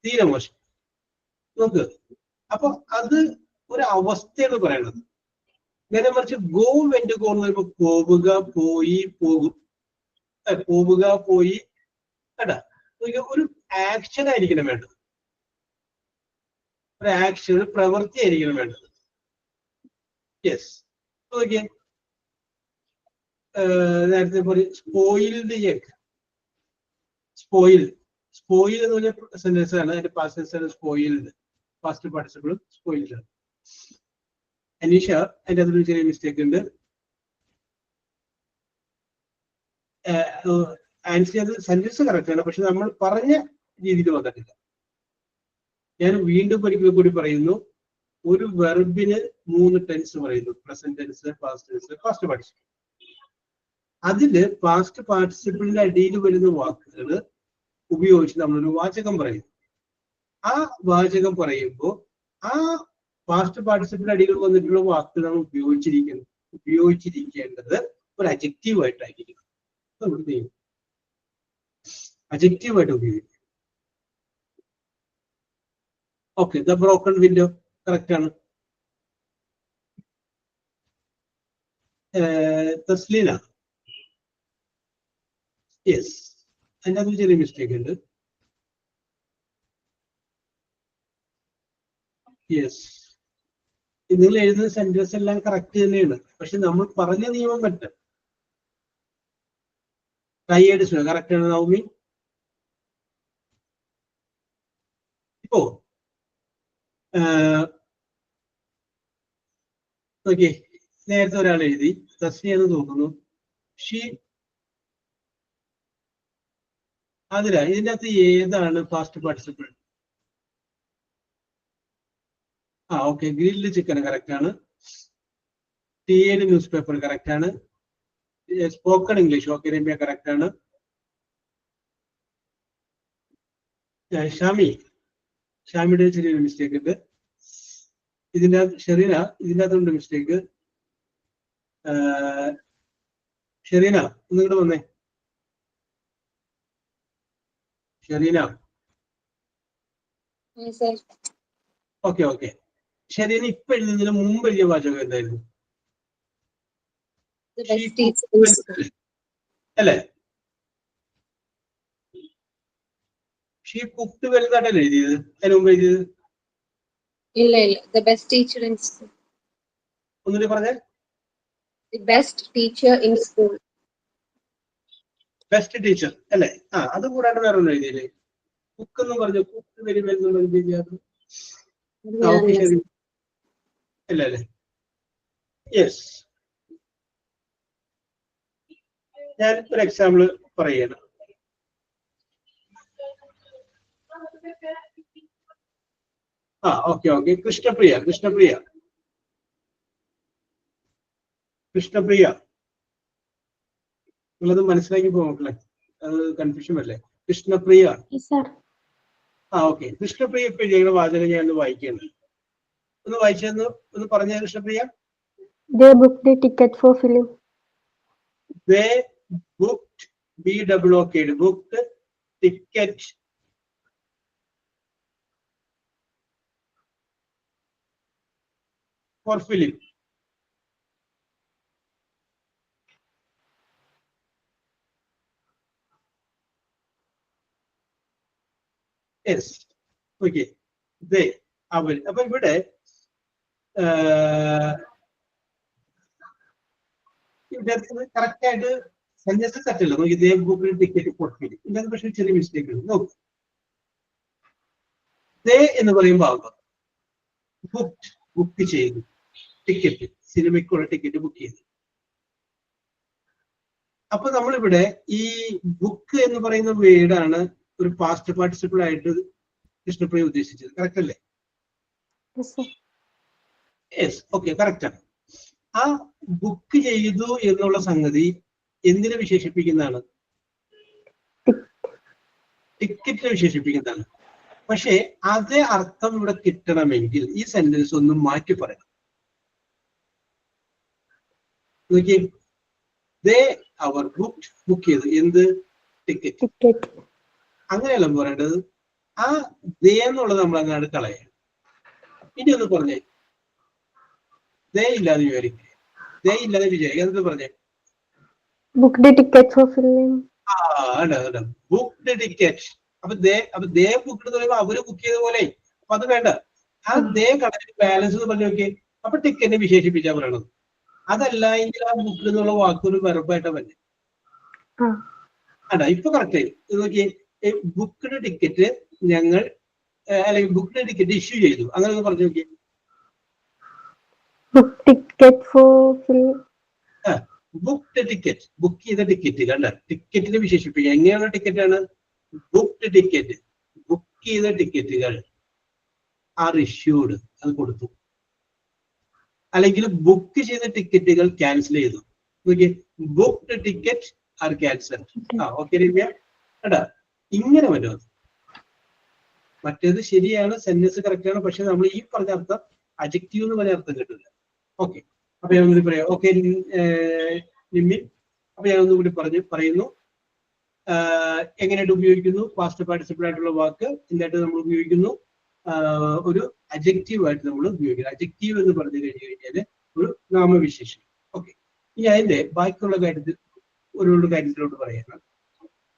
തീരെ മോശം. നോക്ക്, അപ്പൊ അത് ഒരു അവസ്ഥയാണ് പറയണത്. നേരെ മറിച്ച് ഗോ, വെന്റ്, ഗോ എന്ന് പറയുമ്പോൾ പോവുക, പോയി, പോകും. പോവുക, പോയി, കേട്ടാ. ഒരു ആക്ഷൻ ആയിരിക്കണം വേണ്ടത്, ഒരു ആക്ഷൻ, ഒരു പ്രവൃത്തി ആയിരിക്കണം വേണ്ടത്. യെസ്, നോക്കിയേ, നേരത്തെ പോലെ സ്പോയിൽഡ് എഗ്, സ്പോയിൽ, സ്പോയിൽ എന്ന് പറഞ്ഞ സെന്റൻസ് ആണ്. അതിന്റെ പാസ്റ്റ് ടെൻസ് ആണ് സ്പോയിൽഡ്, പാസ്റ്റ് പാർട്ടിസിപ്പിളും സ്പോയിൽഡ് ആണ്. അനീഷ, അതിന്റെ അതൊരു ചെറിയ മിസ്റ്റേക്ക് ഉണ്ട്. ആൻസി, അത് സെന്റൻസ് കറക്റ്റ് ആണ്, പക്ഷെ നമ്മൾ പറഞ്ഞ രീതിയിൽ വന്നിട്ടില്ല. ഞാൻ വീണ്ടും ഒരിക്കൽ കൂടി പറയുന്നു, ഒരു വെർബിന് 3 ടെൻസ് പറയുന്നു. Present tense, past tense, past participle. അതില് പാസ്റ്റ് പാർട്ടിസിപ്പിളിന്റെ അടിയിൽ വരുന്ന വാക്കുകൾ ഉപയോഗിച്ച് നമ്മളൊരു വാചകം പറയുന്നു. ആ വാചകം പറയുമ്പോൾ ആ പാസ്റ്റ് പാർട്ടിസിപ്പിളിന്റെ അടിയിൽ വന്നിട്ടുള്ള വാക്കുകൾ നമ്മൾ ഉപയോഗിച്ചിരിക്കേണ്ടത് ഒരു അഡ്ജക്റ്റീവ് ആയിട്ടായിരിക്കും. അഡ്ജക്റ്റീവ് ആയിട്ട് ഉപയോഗിക്കും. Okay, the broken window correct ആണ്. തസ്ലീന, യെസ്, അതിൻ്റെ അതൊരു ചെറിയ മിസ്റ്റേക്ക് ഉണ്ട്. യെസ്, നിങ്ങൾ എഴുതുന്ന സെന്റൻസ് എല്ലാം കറക്റ്റ് തന്നെയാണ്, പക്ഷെ നമ്മൾ പറഞ്ഞ നിയമം പറ്റും. ടയേർഡ് കറക്റ്റ് ആണ് നൗമി. ഇപ്പോ ഓക്കെ, നേരത്തെ ഒരാൾ എഴുതി, തസ്ലി എന്ന് തോന്നുന്നു. ഷീ, അതില ഇതിൻ്റെ അകത്ത് ഏതാണ് പാസ്റ്റ് പാർട്ടിസിപ്പിൾ? ആ, ഓക്കെ, ഗ്രിൽഡ് ചിക്കൻ കറക്റ്റ് ആണ്. ടിഎഡ് ന്യൂസ് പേപ്പർ കറക്റ്റ് ആണ്. Spoken English, okay, Ramya correct ആണ്. ഷാമിയുടെ ചെറിയൊരു മിസ്റ്റേക്ക് ഉണ്ട്. ഇതിൻ്റെ ഷെറീന, ഇതിൻ്റെ അകത്തുണ്ട് മിസ്റ്റേക്ക്. ഷെറീന, ഒന്നിങ്ങോട്ട് വന്നേ. Shereena, okay okay. ഷെറീന ഇപ്പൊ എഴുതുന്നതിന് മുമ്പ് എഴുതിയ വാചകം എന്തായിരുന്നു? അല്ലേ? ഷീ കുക്ക്ഡ് വലുതായിട്ടല്ലേ എഴുതിയത്? അതിന് മുമ്പ് എഴുതിയത്? ഇല്ല ഇല്ല, the best teacher in school. ഒന്നുകൂടി പറഞ്ഞേ. The best teacher in school. Best teacher അല്ലേ? ആ, അത് കൂടാണ്ട് വേറെ ഒന്നും എഴുതിയില്ലേ? കുക്ക് എന്ന് പറഞ്ഞു, കുക്ക് വെരി വെൽ എന്നുള്ള എഴുതിയത്. ഓക്കെ, ശരി, അല്ല അല്ലേ? യെസ്, ഞാൻ ഒരു എക്സാമ്പിൾ പറയണം. ആ, ഓക്കെ ഓക്കെ. കൃഷ്ണപ്രിയ, കൃഷ്ണപ്രിയ, കൃഷ്ണപ്രിയ, നിങ്ങളത് മനസ്സിലാക്കി പോകണല്ലേ, അത് കൺഫ്യൂഷൻ അല്ലേ? കൃഷ്ണപ്രിയ. ആ, ഓക്കെ. കൃഷ്ണപ്രിയ ഇപ്പൊ ചെയ്യുന്ന വാചകം ഞാൻ ഒന്ന് വായിക്കുകയാണ്. ഒന്ന് വായിച്ചെന്ന് ഒന്ന് പറഞ്ഞ Krishnapriya. They booked the ticket for film. They booked, B-double-O-K-D, booked ticket for film. Yes, okay. They, അവർ. അപ്പൊ ഇവിടെ വിചാരിച്ചത് കറക്റ്റ് ആയിട്ട് സെന്റൻസ് തെറ്റല്ല. നോക്കി ദേ ബുക്ക് ടിക്കറ്റ് ഫോർ ഫിലിം. ഇതിനകത്ത് പക്ഷേ ചെറിയ മിസ്റ്റേക്ക് ഉണ്ട്. നോക്ക്, ദേ എന്ന് പറയുമ്പോൾ ആവുക ബുക്ക് ചെയ്തു, ടിക്കറ്റ്, സിനിമയ്ക്കുള്ള ടിക്കറ്റ് ബുക്ക് ചെയ്തു. അപ്പൊ നമ്മളിവിടെ ഈ ബുക്ക് എന്ന് പറയുന്ന വേർഡാണ് ഒരു പാസ്റ്റ് പാർട്ടിസിപ്പിൾ ആയിട്ട് കൃഷ്ണപ്രിയ ഉദ്ദേശിച്ചത്. കറക്റ്റ് അല്ലേ? Yes, sir. Yes, okay, correct ആണ്. ആ ബുക്ക് ചെയ്തു എന്നുള്ള സംഗതി എന്തിനെ വിശേഷിപ്പിക്കുന്നതാണ്? ടിക്കറ്റിനെ വിശേഷിപ്പിക്കുന്നതാണ്. പക്ഷെ അതേ അർത്ഥം ഇവിടെ കിട്ടണമെങ്കിൽ ഈ സെന്റൻസ് ഒന്ന് മാറ്റി പറയണം. നോക്കിയേ, ദേ അവർ ബുക്ക് ചെയ്തു എന്ത്? ടിക്കറ്റ്. Ticket. അങ്ങനെയല്ല പറയേണ്ടത്. ആ ദേ എന്നുള്ളത് നമ്മൾ അങ്ങാണ്ട് കളയാം. ഇനി ഒന്ന് പറഞ്ഞേ, ദേ ഇല്ലാതെ വിചാരിക്കുക, ദേ ഇല്ലാതെ വിചാരിക്കുക. എന്നിട്ട് പറഞ്ഞേ Booked a ticket for film. Booked ticket. അപ്പൊ ദേ ബുക്ക്ഡ് എന്ന് പറയുമ്പോൾ അവര് ബുക്ക് ചെയ്ത പോലെ. അപ്പൊ അത് വേണ്ട. ആ ദേ കളഞ്ഞ ബാലൻസ് എന്ന് പറഞ്ഞു നോക്കിയേ. അപ്പൊ ടിക്കറ്റിനെ വിശേഷിപ്പിച്ചാ പറയണത്. അതല്ല എങ്കിൽ ആ ബുക്ക് എന്നുള്ള വാക്കൊരു വെറുപ്പായിട്ടാ തന്നെ. അല്ല, ഇപ്പൊ കറക്റ്റ് ആയി. നോക്കിയേ, ബുക്ക്ഡ് ടിക്കറ്റ് ഞങ്ങൾ അല്ലെങ്കിൽ ബുക്ക്ഡ് ടിക്കറ്റ് ഇഷ്യൂ ചെയ്തു. അങ്ങനെ ഒന്ന് പറഞ്ഞു നോക്കിയേ. Booked ticket for film. Booked ticket, book ചെയ്ത ടിക്കറ്റ്. കണ്ട, ടിക്കറ്റിനെ വിശേഷിപ്പിക്കുക. എങ്ങനെയുള്ള ടിക്കറ്റ് ആണ്? Booked ticket. ബുക്ക് ചെയ്ത ടിക്കറ്റുകൾ ആർ ഇഷ്യൂഡ്, അത് കൊടുത്തു. അല്ലെങ്കിൽ ബുക്ക് ചെയ്ത ടിക്കറ്റുകൾ ക്യാൻസൽ ചെയ്തു. നോക്കിയേ, booked ticket are cancel. Okay Ramya, കേട്ടാ, ഇങ്ങനെ വരും. അത് മറ്റേത് ശരിയാണ്, സെന്റൻസ് കറക്റ്റ് ആണ്. പക്ഷെ നമ്മൾ ഈ പറഞ്ഞ അർത്ഥം അഡ്ജക്റ്റീവ് എന്ന് പറഞ്ഞ അർത്ഥം കിട്ടില്ല. ഓക്കെ, അപ്പൊ ഞാൻ ഒന്നുകൂടി പറയാം. ഓക്കെ നിമ്മിൻ, അപ്പൊ ഞാൻ ഒന്നുകൂടി പറയുന്നു. എങ്ങനെയായിട്ട് ഉപയോഗിക്കുന്നു? പാസ്റ്റ് പാർട്ടിസിപ്പിൾ ആയിട്ടുള്ള വാക്ക് എന്തായിട്ട് നമ്മൾ ഉപയോഗിക്കുന്നു? ഒരു അഡ്ജക്റ്റീവ് ആയിട്ട് നമ്മൾ ഉപയോഗിക്കുന്നു. അഡ്ജക്റ്റീവ് എന്ന് പറഞ്ഞു കഴിഞ്ഞാൽ ഒരു നാമവിശേഷം. ഓക്കെ, ഇനി അതിന്റെ ബാക്കിയുള്ള കാര്യത്തിലോട്ട് പറയണം.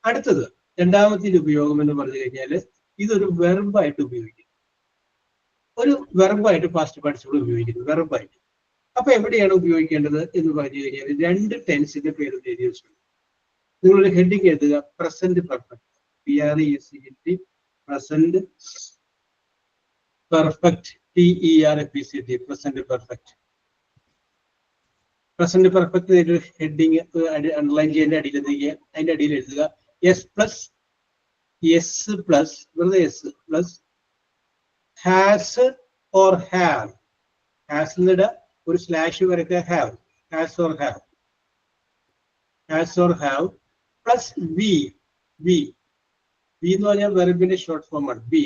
അടുത്തത് രണ്ടാമത്തെ ഉപയോഗം എന്ന് പറഞ്ഞു കഴിഞ്ഞാൽ ഇതൊരു വെർബായിട്ട് ഉപയോഗിക്കും. ഒരു വെർബായിട്ട് പാസ്റ്റ് പാർട്ടിസിപ്പിൾ ഉപയോഗിക്കുന്നു, വെർബായിട്ട്. അപ്പൊ എവിടെയാണ് ഉപയോഗിക്കേണ്ടത് എന്ന് പറഞ്ഞു കഴിഞ്ഞാൽ രണ്ട് ടെൻസിന്റെ പേര് എഴുതി വെച്ചിട്ടുണ്ട്. നിങ്ങളൊരു ഹെഡിങ് എഴുതുക, present perfect. PRESENT, present perfect. PERFECT, present perfect. Present perfect heading underline ചെയ്യേണ്ട അടിയിൽ എഴുതുക. അതിന്റെ അടിയിൽ എഴുതുക എസ് പ്ലസ് വെറുതെ S plus has or have. Has ഒരു സ്ലാഷ് വരയ്ക്കുക. Have, has or have, has or have plus V. V എന്ന് പറഞ്ഞാൽ വെർബിന്റെ ഷോർട്ട് ഫോം ആണ്. ബി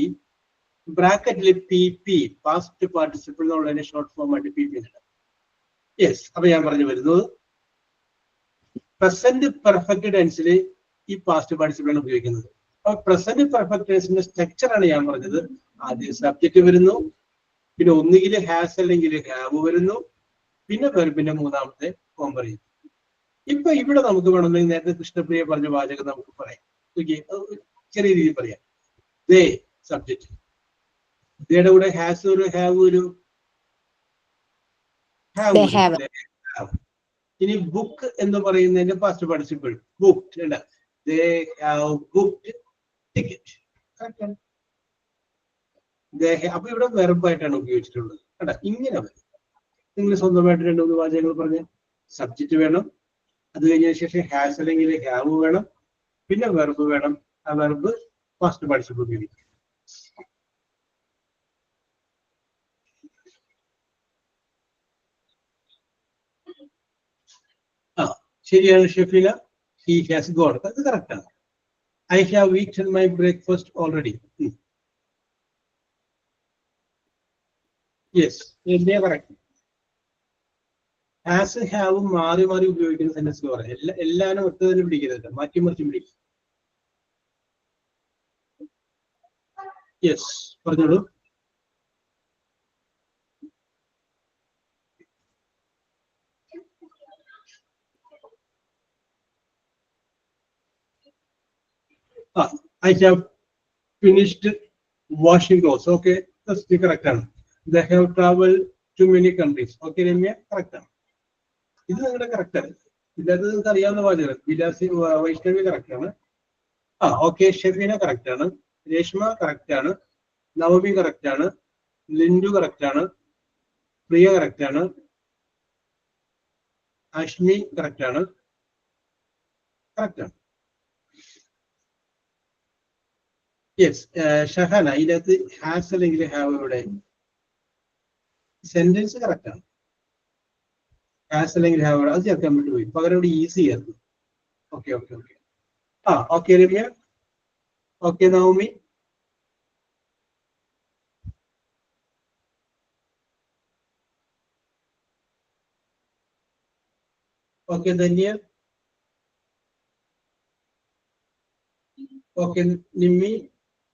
ബ്രാക്കറ്റിൽ PP, പാസ്റ്റ് പാർട്ടിസിപ്പിൾ എന്നുള്ളതിന്റെ ഷോർട്ട് ഫോം ആയിട്ട് PP. യെസ്, അപ്പൊ ഞാൻ പറഞ്ഞു വരുന്നത് പ്രസന്റ് പെർഫെക്റ്റ് ടെൻസിൽ ഈ പാസ്റ്റ് പാർട്ടിസിപ്പിൾ ആണ് ഉപയോഗിക്കുന്നത്. അപ്പൊ പ്രസന്റ് പെർഫെക്റ്റ് ടെൻസിന്റെ സ്ട്രക്ചർ ആണ് ഞാൻ പറഞ്ഞത്. ആദ്യം സബ്ജക്റ്റ് വരുന്നു, പിന്നെ ഒന്നുകിൽ ഹാസ് അല്ലെങ്കിൽ ഹാവ് വരുന്നു, പിന്നെ വെർബിന്റെ മൂന്നാമത്തെ ഫോം പറയുന്നു. ഇപ്പൊ ഇവിടെ നമുക്ക് വേണമെങ്കിൽ നേരത്തെ കൃഷ്ണപ്രിയ പറഞ്ഞ വാചകം നമുക്ക് പറയാം. ചെറിയ രീതിയിൽ പറയാം. ദേ സബ്ജക്റ്റ്, ദേയുടെ കൂടെ ഹാസ് ഒരു ഹാവ് ഒരു ഹാവ്. ഇനി ബുക്ക് എന്ന് പറയുന്നതിന്റെ പാസ്റ്റ് പാർട്ടിസിപ്പിൾ ബുക്ക്ഡ് അല്ല, ദേ ഹാവ് ബുക്ക്ഡ് ടിക്കറ്റ്. അപ്പൊ ഇവിടെ വെർബായിട്ടാണ് ഉപയോഗിച്ചിട്ടുള്ളത്. കേട്ടാ, ഇങ്ങനെ വരും. നിങ്ങൾ സ്വന്തമായിട്ട് രണ്ട് മൂന്ന് വാചകങ്ങൾ പറഞ്ഞ് സബ്ജക്റ്റ് വേണം, അത് കഴിഞ്ഞതിന് ശേഷം ഹാസ് അല്ലെങ്കിൽ ഹാവ് വേണം, പിന്നെ വെർബ് വേണം. ആ വെർബ് പാസ്റ്റ് പാർട്ടിസിപ്പിൾ ഉപയോഗിക്കും. ശരിയാണ് ഷെഫീല. ഹി ഹാസ് ഗോൺ, അത് കറക്റ്റ് ആണ്. I have eaten my breakfast already. Yes, correct. Has have മാറി മാറി ഉപയോഗിക്കുന്ന സെന്റൻസ് പറയാം. എല്ലാവരും ഒറ്റ തന്നെ പിടിക്കരുത്, മാറ്റി മറിച്ച് പിടിക്കും. യെസ്, പറഞ്ഞോളൂ. I have finished washing clothes. Okay, that's the correct ആണ്. They have traveled to many countries. Okay, Ramya, correct ആണ്. ഇത് നിങ്ങളുടെ കറക്റ്റ് ആണ്. ഇല്ലാത്തത് നിങ്ങൾക്ക് അറിയാവുന്ന വാചകം. വിലാസി വൈഷ്ണവി കറക്റ്റ് ആണ്. ഓക്കെ, ഷെഫീന കറക്റ്റ് ആണ്. രേഷ്മ കറക്റ്റ് ആണ്. നവമി കറക്റ്റ് ആണ്. ലിൻഡു കറക്റ്റ് ആണ്. പ്രിയ കറക്റ്റ് ആണ്. അഷ്മി കറക്റ്റ് ആണ്. കറക്റ്റ് ആണ്. യെസ്, ഷഹന ഇതിനകത്ത് ഹാസ് അല്ലെങ്കിൽ ഹാവ് ഇവിടെ സെന്റൻസ് കറക്റ്റ് ആണ്. ഹാസ് അല്ലെങ്കിൽ ഹാവ് അത് ചേർക്കാൻ വിട്ടുപോയി, പകരം ഇവിടെ ഈസി ആയിരുന്നു. Okay okay okay. Okay Ramya. Okay Navami. Okay Dhanya. Okay Nimmi.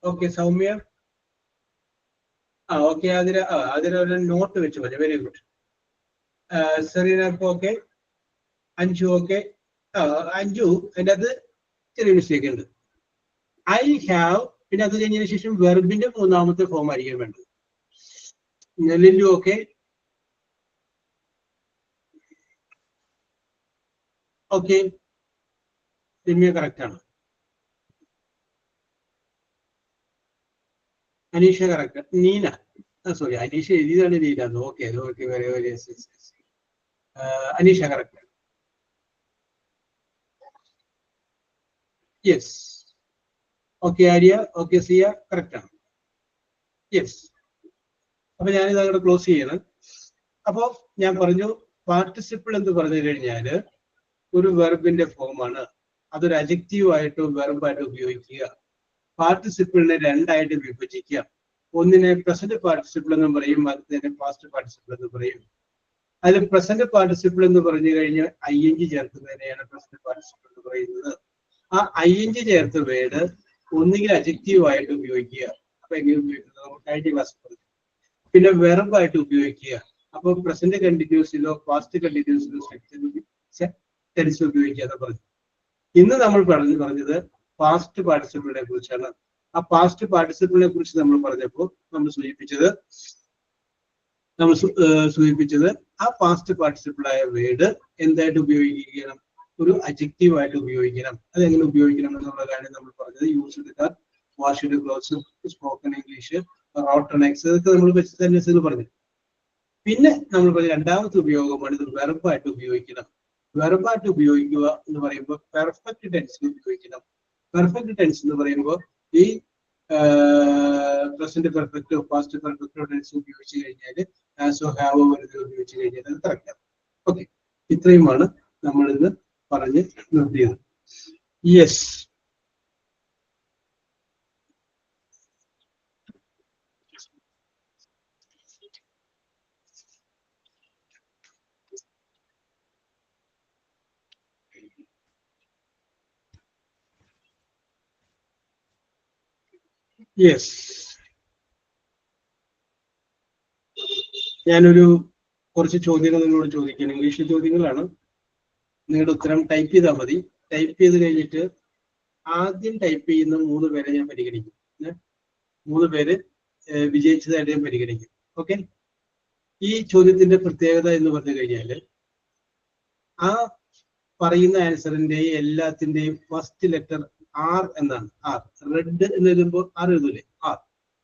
Okay Soumya. Okay അതിന് ഒരു നോട്ട് വെച്ച് പറഞ്ഞു. Very good. Serena okay. Anju okay. Anju അതിൻ്റെ അത് ചെറിയ മിസ്റ്റേക്ക് ഉണ്ട്. ഐ ഹാവ്, പിന്നെ അത് കഴിഞ്ഞതിന് ശേഷം വെർബിന്റെ മൂന്നാമത്തെ ഫോം ആയിരിക്കും വേണ്ടത്. Lillu okay. Okay Ramya correct ആണ്. അനീഷ കറക്റ്റ്. നീന, സോറി അനീഷ എഴുതിയതാണ് Neena. Okay okay very very. Aneesha correct. Yes. Okay Arya. Okay Siya correct ആണ്. യെസ്. അപ്പൊ ഞാനിത് അങ്ങോട്ട് ക്ലോസ് ചെയ്യണം. അപ്പോ ഞാൻ പറഞ്ഞു പാർട്ടിസിപ്പിൾ എന്ന് പറഞ്ഞു കഴിഞ്ഞാല് ഒരു വെർബിന്റെ ഫോമാണ്. അതൊരു അഡ്ജക്റ്റീവ് ആയിട്ടോ വെർബായിട്ടോ ഉപയോഗിക്കുക. പാർട്ടിസിപ്പിളിനെ രണ്ടായിട്ട് വിഭജിക്കുക. ഒന്നിനെ പ്രസന്റ് പാർട്ടിസിപ്പിൾ എന്ന് പറയും, അതിനെ പാസ്റ്റ് പാർട്ടിസിപ്പിൾ എന്ന് പറയും. അതിൽ പ്രസന്റ് പാർട്ടിസിപ്പിൾ എന്ന് പറഞ്ഞു കഴിഞ്ഞാൽ ing ചേർക്കുന്നതിനെയാണ് പ്രസന്റ് പാർട്ടിസിപ്പിൾ എന്ന് പറയുന്നത്. ആ ing ചേർത്ത വേർഡ് ഒന്നുകിൽ അഡ്ജക്റ്റീവ് ആയിട്ട് ഉപയോഗിക്കുക. അപ്പൊ എങ്ങനെ ഉപയോഗിക്കുന്നത് നമുക്ക് കഴിഞ്ഞ ക്ലാസ് പറഞ്ഞു. പിന്നെ വെർബായിട്ട് ഉപയോഗിക്കുക. അപ്പൊ പ്രസന്റ് കണ്ടിന്യൂസിലോ പാസ്റ്റ് കണ്ടിന്യൂസിലോ ടെൻസ് ഉപയോഗിക്കുക എന്ന് പറഞ്ഞു. ഇന്ന് നമ്മൾ പറഞ്ഞത് പാസ്റ്റ് പാർട്ടിസിപ്പിളിനെ കുറിച്ചാണ്. ആ പാസ്റ്റ് പാർട്ടിസിപ്പിളിനെ കുറിച്ച് നമ്മൾ പറഞ്ഞപ്പോൾ നമ്മൾ സൂചിപ്പിച്ചത് ആ പാസ്റ്റ് പാർട്ടിസിപ്പിളായ വേർഡ് എന്തായിട്ട് ഉപയോഗിക്കണം? ഒരു അഡ്ജക്റ്റീവ് ആയിട്ട് ഉപയോഗിക്കണം. അതെങ്ങനെ ഉപയോഗിക്കണം എന്നുള്ള കാര്യം നമ്മൾ പറഞ്ഞത്. Used the car, washed clothes, spoken English, rotten X, ഇതൊക്കെ നമ്മൾ സെന്റൻസിൽ പറഞ്ഞു. പിന്നെ നമ്മൾ പറഞ്ഞ രണ്ടാമത്തെ ഉപയോഗമാണ് ഇത് വെർബായിട്ട് ഉപയോഗിക്കണം. വെർബായിട്ട് ഉപയോഗിക്കുക എന്ന് പറയുമ്പോൾ പെർഫെക്റ്റ് ടെൻസിൽ ഉപയോഗിക്കണം. പെർഫെക്റ്റ് ടെൻസ് എന്ന് പറയുമ്പോൾ ഈ പ്രസന്റ് പെർഫെക്റ്റോ പാസ്റ്റ് പെർഫെക്റ്റോ ടെൻസ് ഉപയോഗിച്ച് കഴിഞ്ഞാൽ ആസോ ഹാവോ വരുന്നത് ഉപയോഗിച്ച് കഴിഞ്ഞാൽ അത് കറക്റ്റാണ്. ഓക്കെ, ഇത്രയുമാണ് നമ്മൾ ഇന്ന് പറഞ്ഞ് നിർത്തിയത്. യെസ്. യെസ്, ഞാനൊരു കുറച്ച് ചോദ്യങ്ങൾ നിങ്ങളോട് ചോദിക്കണം. ഇംഗ്ലീഷ് ചോദ്യങ്ങളാണ്. നിങ്ങളുടെ ഉത്തരം ടൈപ്പ് ചെയ്താൽ മതി. ടൈപ്പ് ചെയ്ത് കഴിഞ്ഞിട്ട് ആദ്യം ടൈപ്പ് ചെയ്യുന്ന 3 പേരെ ഞാൻ പരിഗണിക്കും. 3 പേര് വിജയിച്ചതായിട്ട് ഞാൻ പരിഗണിക്കും. ഓക്കെ. ഈ ചോദ്യത്തിന്റെ പ്രത്യേകത എന്ന് പറഞ്ഞു കഴിഞ്ഞാൽ ആ പറയുന്ന ആൻസറിന്റെ എല്ലാത്തിന്റെയും ഫസ്റ്റ് ലെറ്റർ ആർ എന്നാണ്. ആർ, റെഡ് എന്ന് എഴുതുമ്പോൾ ആർ എഴുതൂലേ? ആർ.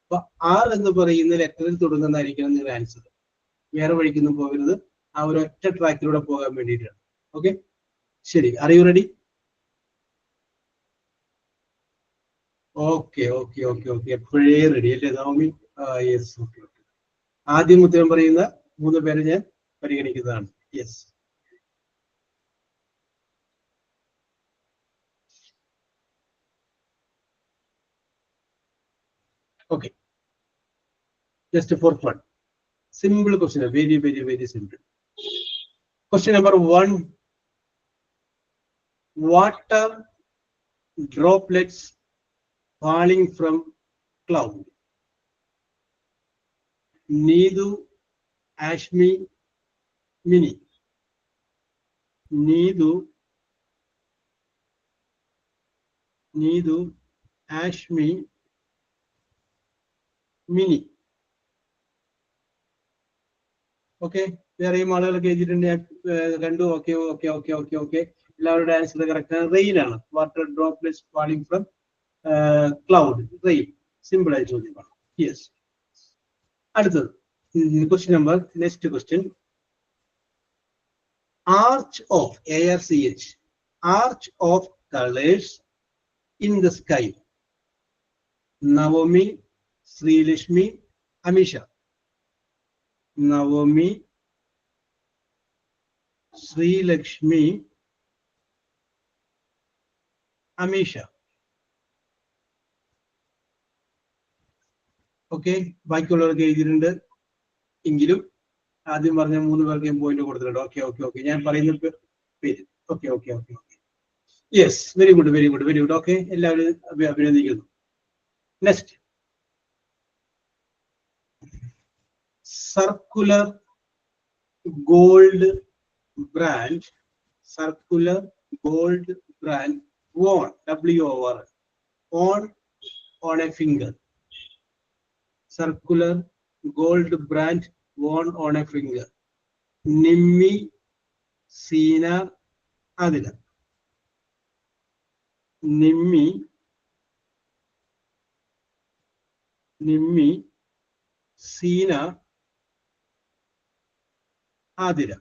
അപ്പൊ ആർ എന്ന് പറയുന്ന ലെറ്ററിൽ തുടങ്ങുന്നതായിരിക്കണം നിങ്ങളുടെ ആൻസർ. വേറെ വഴിക്കൊന്നും പോകരുത്. ആ ഒരു ഒറ്റ ട്രാക്കിലൂടെ പോകാൻ വേണ്ടിയിട്ടാണ്. ഓക്കെ, ശരി. Are you ready? Okay okay okay okay എപ്പോഴേ റെഡി അല്ലേ നവമി? യെസ്. Okay okay. ആദ്യം ഉത്തരം പറയുന്ന 3 പേരെ ഞാൻ പരിഗണിക്കുന്നതാണ്. Yes. Okay, just for fun. Simple question, very, very, very simple. Question number 1. Water droplets falling from cloud. Needu, Ashmi, Mini. Needu, Ashmi, Mini. Okay, വേറെയും ആളുകളൊക്കെ എഴുതിയിട്ടുണ്ട്. ഞാൻ കണ്ടു. Okay okay okay okay okay എല്ലാവരുടെ ആൻസർ കറക്റ്റ് ആണ്. Rain ആണ്. Water droplets falling from cloud. Rain. Simple ആയ ചോദ്യമാണ്. യെസ്. അടുത്തത് question number next question. Arch of ARCH arch of colours in the sky. Navami, Sreelakshmi, Ameesha. Navami, Sreelakshmi, Ameesha. Okay, ബാക്കിയുള്ളവർക്ക് എഴുതിയിട്ടുണ്ട് എങ്കിലും ആദ്യം പറഞ്ഞ 3 പേർക്കും പോയിന്റ് കൊടുത്തിട്ടുണ്ട്. ഓക്കെ ഓക്കെ ഓക്കെ ഞാൻ പറയുന്ന പേര്. Okay okay okay okay yes, very good very good very good. Okay, എല്ലാവരും അഭിനന്ദിക്കുന്നു. Next, circular gold brand. Circular gold brand worn, WOR, on a finger. Circular gold brand worn on a finger. Nimmi, Sina, Adila. Nimmi, Sina, Adila.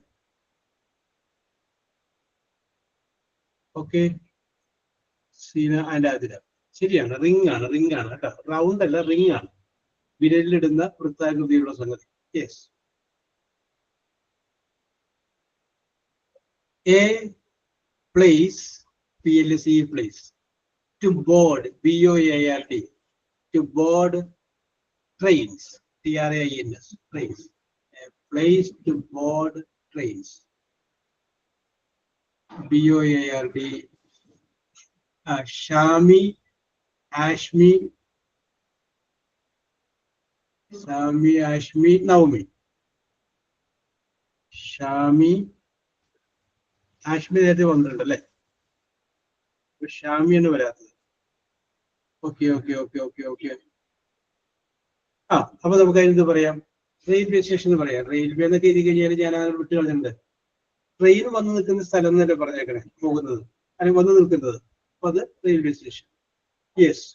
Okay. Seena and Athira. ശരിയാണ്, ring ആണ് കേട്ടോ. Round അല്ല, ring ആണ്. വിരലിലിടുന്ന വൃത്താകൃതിയുള്ള സംഗതി. Yes. A place, PLACE, place. To board, BOARD, to board trains, TRAINS, trains. Place to board trains, BOARD. Shami, Ashmi, Naomi. Shami, Ashmi നേരത്തെ വന്നിട്ടുണ്ട് അല്ലേ? ഷാമി എന്ന് വരാത്തത്. Okay okay okay okay okay അപ്പൊ നമുക്ക് അതിന് പറയാം, റെയിൽവേ സ്റ്റേഷൻ എന്ന് പറയാം. റെയിൽവേ എന്നൊക്കെ എഴുതി കഴിഞ്ഞാൽ ഞാൻ അങ്ങനെ വിട്ട് കളഞ്ഞിട്ടുണ്ട്. ട്രെയിൻ വന്ന് നിൽക്കുന്ന സ്ഥലം എന്നല്ലേ പറഞ്ഞേക്കണേ, പോകുന്നത് അല്ലെങ്കിൽ വന്ന് നിൽക്കുന്നത്. അപ്പൊ അത് റെയിൽവേ സ്റ്റേഷൻ. യെസ്.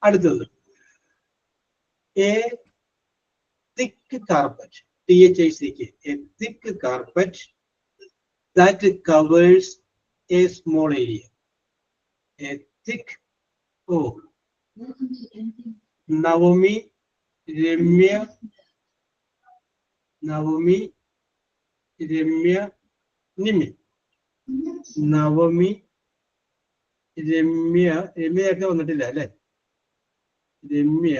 അടുത്തത്, A thick carpet, THICK, a thick carpet that covers a small area. A thick, Navami, Ramya, Nimi. Navami, രമ്യയൊക്കെ വന്നിട്ടില്ല അല്ലെ? രമ്യ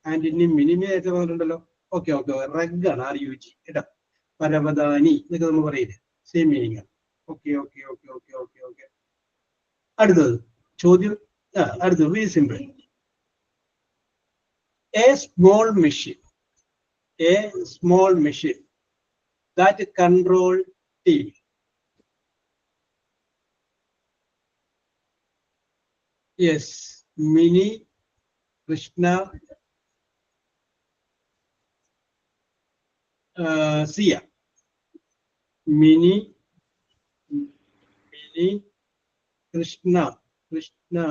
ആൻഡ് നിമ്മിയൊക്കെ വന്നിട്ടുണ്ടല്ലോ. ഓക്കെ ഓക്കെ റഗ് ആണ്, RUG കേട്ടോ. പരവതാനി എന്നൊക്കെ നമ്മൾ പറയില്ലേ, സെയിം മീനിങ് ആണ്. Okay okay okay okay okay okay അടുത്തത് ചോദ്യം. അടുത്തത് very simple. A small machine that control TV. Yes, Mini, Krishna, Sia. Mini, Krishna, Krishna,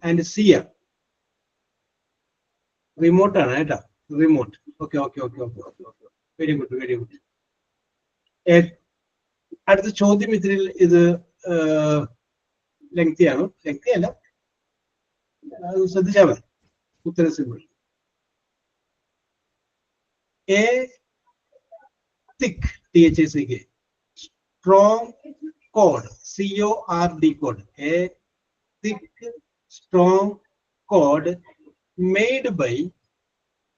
and Sia. Remote ആണ് കേട്ടോ, remote. Okay okay okay okay okay okay very good very good. അടുത്ത ചോദ്യം ഇതിൽ ഇത് lengthy ആണ്. ലെങ്തി അല്ല, അത് ശ്രദ്ധിച്ചാൽ മതി. ഉത്തരം simple. A thick, THICK, strong cord, CORD cord. A thick strong cord made by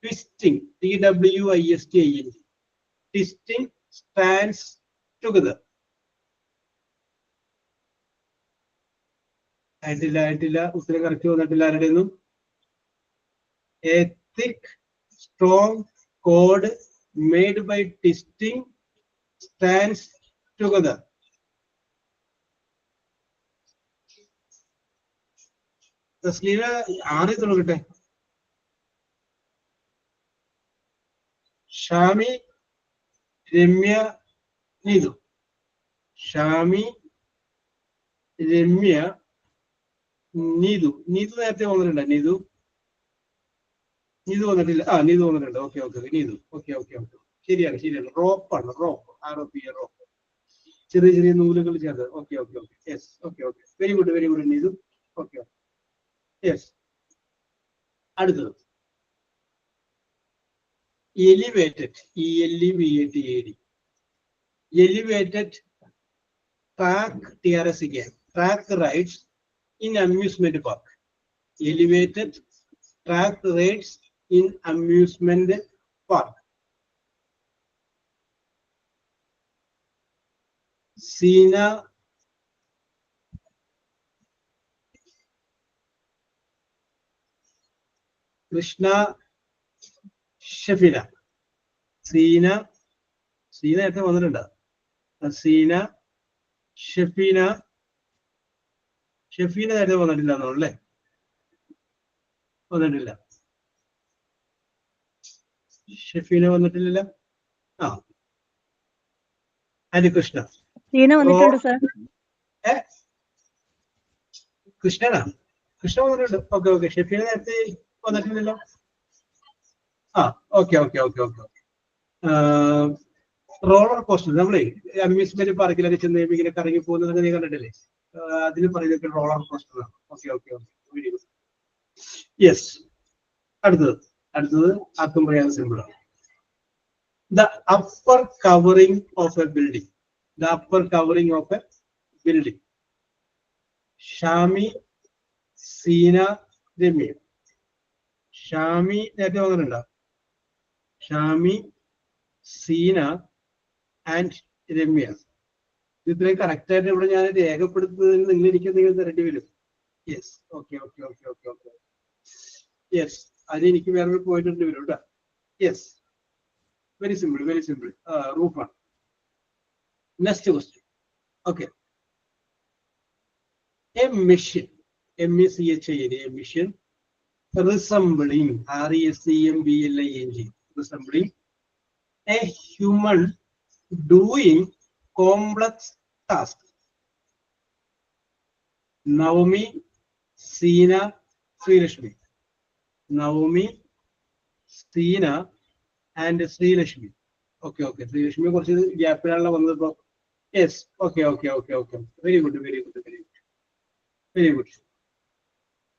twisting, TWISTING. Twisting strands together. ആയിട്ടില്ല. ഉത്തരം കറക്റ്റ് വന്നിട്ടില്ല ആരുടെയൊന്നും. A thick strong cord made by twisting strands together. തസ്ലീല ആറി തുടങ്ങട്ടെ. ഷാമി, രമ്യ, നീതു. ഷാമി, രമ്യ, നീതു. നീതു നേരത്തെ വന്നിട്ടുണ്ട്. നീതു വന്നിട്ടില്ല. നീതു വന്നിട്ടുണ്ട്. Okay okay Neethu. Okay okay okay ശരിയാണ്. റോപ്പാണ്. Rope, ROP, rope. ചെറിയ ചെറിയ നൂലുകൾ ചേർത്ത്. Okay okay okay yes. Okay okay very good Neethu. Okay okay yes. അടുത്തത് elevated. ELEVATED. Elevated track rides in amusement park. Elevated track rides in amusement park. Seena, Krishna, Shafeena. Seena നേരത്തെ വന്നിട്ടുണ്ട്. സീന, ഷഫീന നേരത്തെ വന്നിട്ടില്ല എന്നല്ലേ? വന്നിട്ടില്ല. ഷഫീന വന്നിട്ടില്ല. കൃഷ്ണ കൃഷ്ണനാ? കൃഷ്ണ വന്നിട്ടുണ്ട്. ഓക്കെ ഷഫീന നേരത്തെ വന്നിട്ടില്ലല്ലോ. Okay roller coaster. നമ്മളെ അമ്യൂസ്മെന്റ് പാർക്കിലൊക്കെ ചെന്ന് ഇങ്ങനെ കറങ്ങി പോകുന്നത് നീ കണ്ടിട്ടില്ലേ? അതിന് പറയുന്നത് റോളർ കോസ്റ്റർ ആണ്. Okay very good. യെസ്. അടുത്തത് ആർക്കും പറയാൻ സിമ്പിൾ ആണ്. The upper covering of a building. Shami, Seena, Ramya. Shami നേരത്തെ വന്നിട്ടുണ്ടോ? ഷാമി, സീന ആൻഡ് രമ്യ. ഇത്രയും കറക്റ്റ് ആയിട്ട് ഇവിടെ ഞാൻ രേഖപ്പെടുത്തുന്നതിന് നിങ്ങൾ എനിക്ക് തരേണ്ടി വരും. യെസ്. Okay yes. അതിനെനിക്ക് വേറൊരു പോയിന്റ് വരും കേട്ടോ. യെസ്. Very simple. റൂഫാണ്. Next question. Okay. A machine, MECHIN, a machine resembling, resembling a human doing complex tasks. Naomi, Seena, Srilashmi. Naomi, Seena and Srilashmi. Okay. Srilashmi കുറച്ച് ഗ്യാപ്പിലാണ് വന്നത്. Yes. Okay. Very good.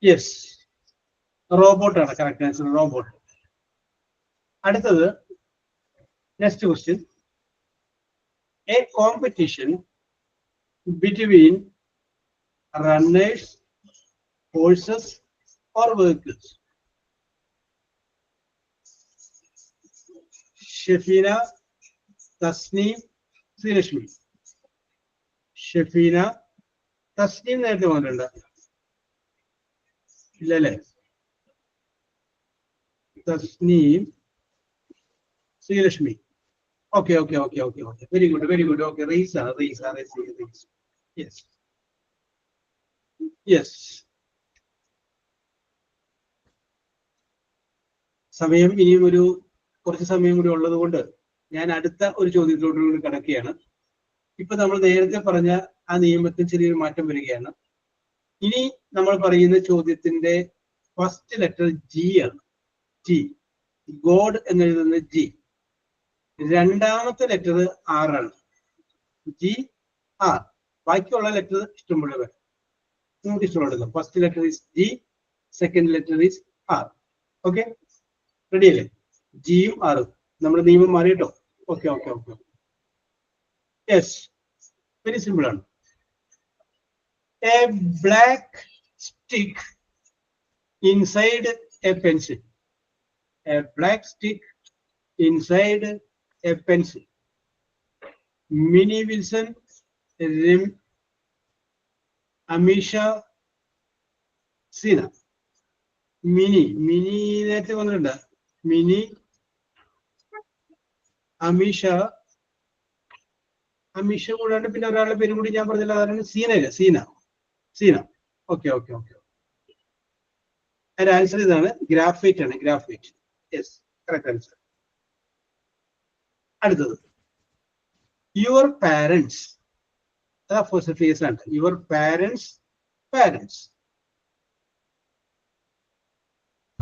Yes. Robot ആണ് correct answer. Robot. അടുത്തത് next question. A competition between runners, horses or vehicles. Shafina, Tasneem, Srirashmi. Shafina, Tasneem നേരത്തെ വന്നിട്ടുണ്ട് ഇല്ലല്ലേ? Tasneem, Srirashmi. Okay. Very good. Okay, raise. Yes. സമയം ഇനിയും കുറച്ച് സമയം കൂടി ഉള്ളത് കൊണ്ട് ഞാൻ അടുത്ത ഒരു ചോദ്യത്തിലോട്ട് കടക്കുകയാണ്. ഇപ്പൊ നമ്മൾ നേരത്തെ പറഞ്ഞ ആ നിയമത്തിൽ ചെറിയൊരു മാറ്റം വരികയാണ്. ഇനി നമ്മൾ പറയുന്ന ചോദ്യത്തിന്റെ ഫസ്റ്റ് ലെറ്റർ ജി ആണ്. ജി, ഗോഡ് എന്നെഴുതുന്ന ജി. രണ്ടാമത്തെ ലെറ്റർ ആർ ആണ്. G R. ബാക്കിയുള്ള ലെറ്റർ ഇഷ്ടംപോലെ വരും. നിങ്ങൾക്ക് ഇഷ്ടമുള്ളത്. First letter is G, second letter is R. Okay, ready അല്ലേ? ജിയും ആറും നമ്മുടെ നിയമം മാറി കേട്ടോ. ഓക്കെ. യെസ്, വെരി സിമ്പിൾ ആണ്. A black stick inside a pencil. A black stick inside a pencil. Mini Wilson, Ameesha, Seena. Mini നേരത്തെ വന്നിട്ടുണ്ട്. മിനി, അമീഷ കൂടാണ്ട് പിന്നെ ഒരാളുടെ പേരും കൂടി ഞാൻ പറഞ്ഞില്ല. അതാണ് സീന. ഓക്കെ. അതിന്റെ ആൻസർ ഇതാണ്, ഗ്രാഫൈറ്റ് ആണ്. ഗ്രാഫൈറ്റ്. Yes, correct answer. അടുത്തത് യുവർ പാരൻസ്. ഫസ്റ്റ് ഫേസ് ആണ്. Your parents parents.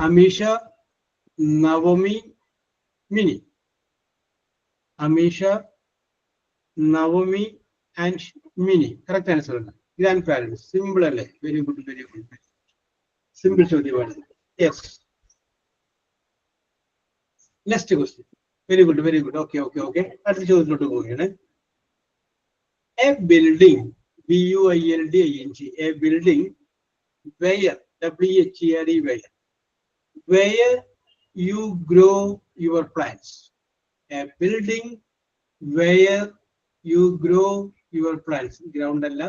Ameesha, Navami, Mini. Ameesha, Navami and Mini. Correct answer ആണ്. Grandparents. സിമ്പിൾ അല്ലേ? Very good, very good. Simple ചോദ്യമാണ്. Yes. Next question. Very good, very good. Okay okay okay. അടുത്ത ചോദ്യത്തിലോട്ട് പോവുകയാണ്. A building, BUILDING, a building where, WHERE, where you grow your plants. A building where you grow your plants. Ground alla.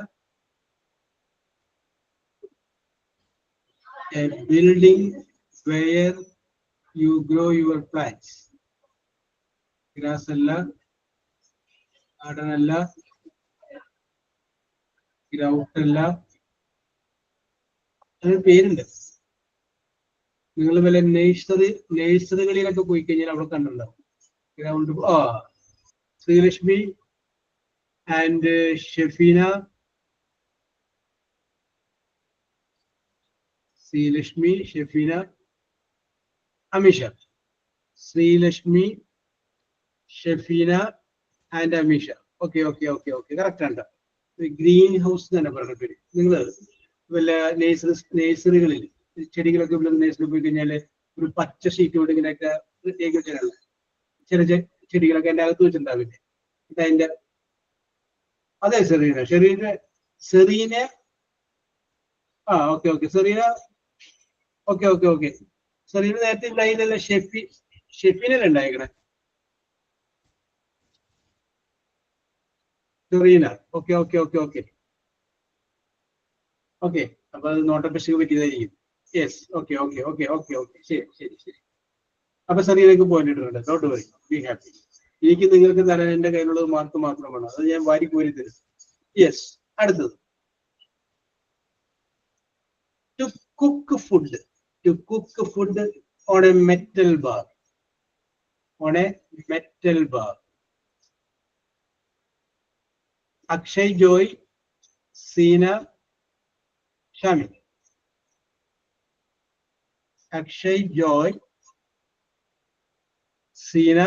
A building where you grow your plants. Grass alla, garden alla, ground alla. അതിന് പേരുണ്ട്. നിങ്ങൾ വല്ല നേഴ്സറികളിലൊക്കെ പോയി കഴിഞ്ഞാൽ അവിടെ കണ്ടിട്ടുണ്ടാവും. Ground. Sreelakshmi and Shefeena. Sreelakshmi, Shefeena, Ameesha. Sreelakshmi, Shefeena and Ameesha. Okay okay okay okay. Correct ആണ്. Green house തന്നെ പറഞ്ഞ പേര്. നിങ്ങൾ വല്ല നേഴ്സറികളിൽ ചെടികളൊക്കെ നേഴ്സറി പോയി കഴിഞ്ഞാൽ ഒരു പച്ച ഷീറ്റ് കൊണ്ട് ഇങ്ങനെയൊക്കെ പ്രത്യേക വെച്ചിട്ടുള്ള ചില ചെടികളൊക്കെ എൻ്റെ അകത്ത് വെച്ചിട്ടുണ്ടാവില്ലേ? അതിന്റെ അതെ Serena. Okay okay. Serena. Okay okay okay. Serena നേരത്തെ ഉണ്ടായില്ലല്ലോ. ഷെഫീനല്ലേ ഉണ്ടായിക്കണേ? Serena. Okay okay okay okay okay. അപ്പൊ അത് നോട്ടപ്പശക്ക് പറ്റിയതായിരിക്കും. Yes. Okay okay okay okay okay. ശരി ശരി ശരി. അപ്പൊ സെറീനക്ക് പോയിന്റ് ഇട്ടിട്ടുണ്ട്. Don't worry, be happy. എനിക്ക് നിങ്ങൾക്ക് തരാൻ എന്റെ കയ്യിലുള്ളത് മാർക്ക് മാത്രമാണ്. അത് ഞാൻ വാരി കോരി തരും. യെസ്. അടുത്തത് to cook food. To cook food on a metal bar. On a metal bar. Akshay, Joy, Seena, Shami. Akshay, Joy, Seena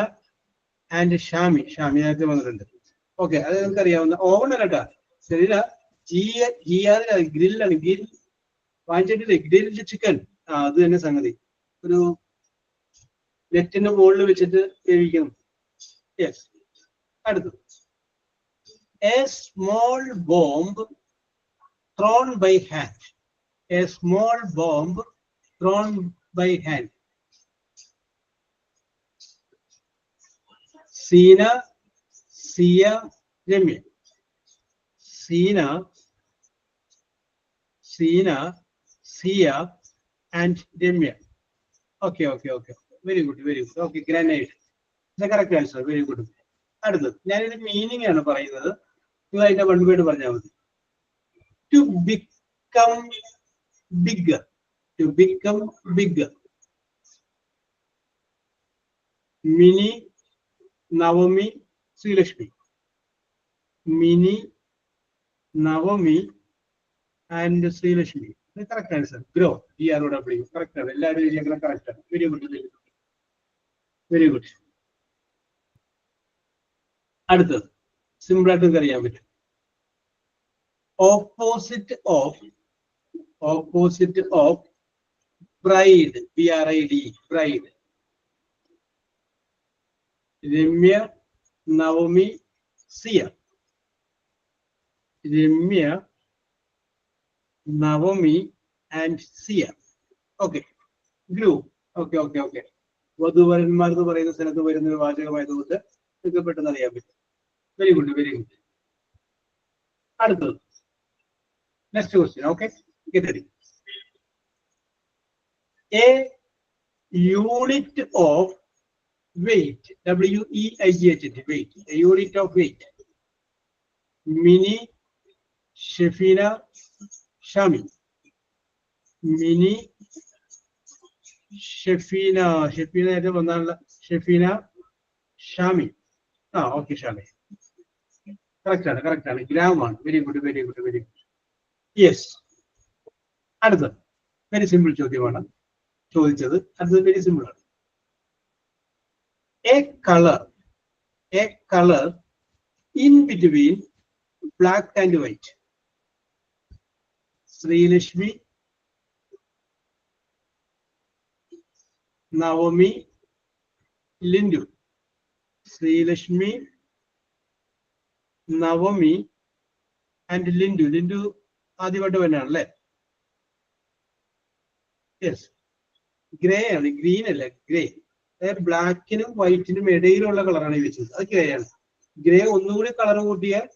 and Shami. Shami നേരത്തെ വന്നിട്ടുണ്ട്. ഓക്കെ, അത് നിങ്ങൾക്ക് അറിയാവുന്ന ഓവൺ അല്ല കേട്ടാ. ശരിയല്ല. ഗ്രില്ലാണ്. ഗ്രിൽ വാങ്ങിച്ചിട്ടില്ലേ? Grilled chicken. അത് തന്നെ സംഗതി. ഒരു നെറ്റിന്റെ മുകളിൽ വെച്ചിട്ട് വേവിക്കണം. യെസ്. അടുത്തത് A small bomb thrown by hand. A small bomb thrown by hand. Seena, Sia, Remya. Seena, Sia and Remya. Okay okay okay. Very good, very good. Okay, grenade. The correct answer. Very good. അടുത്തത് ഞാനിത് meaning ആണ് പറയുന്നത്. നിങ്ങൾ അതിന്റെ one word പറഞ്ഞാൽ മതി. To become bigger. To become bigger. Mini, Navami, Srilakshmi. Mini, Navami and Srilakshmi. The correct answer. Grow. GROW. Correct. Correct. Very good. Very good. അടുത്തത് simple ആയിട്ട് അറിയാൻ പറ്റും. Opposite of bride. BRIDE. Bride. Remya, Navami, Sia. Remya, Navami and Sia. Okay. Grew. Okay okay okay. വധുവരന്മാർ എന്ന് പറയുന്ന സ്ഥലത്ത് വരുന്ന ഒരു വാചകമായതുകൊണ്ട് നിങ്ങൾക്ക് പെട്ടെന്ന് അറിയാൻ പറ്റും. Very good, very good. അടുത്തത് next question. Okay, get ready. A unit of weight. WEIGHT. Weight. A unit of weight. Mini, Shefina, Shami. Mini, Shefina. Shefina, Shami. Okay ഷാലെ, കറക്റ്റ് ആണ്, ഗ്രാമാണ്. Very good. യെസ്. അടുത്തത് very simple ചോദ്യമാണ് ചോദിച്ചത്. അടുത്തത് very simple ആണ്. A colour in between black and white. Sreelakshmi, Navami, Lindu. Sreelakshmi, Navami and Lindu. Lindu ആദ്യമായിട്ട് തന്നെയാണ് അല്ലേ? യെസ്. ഗ്രേ ആണ്, ഗ്രീൻ അല്ല, ഗ്രേ. ബ്ലാക്കിനും വൈറ്റിനും ഇടയിലുള്ള കളറാണ് ഈ വെച്ചത്. അത് ഗ്രേ ആണ്. ഗ്രേ ഒന്നുകൂടി കളർ കൂട്ടിയാൽ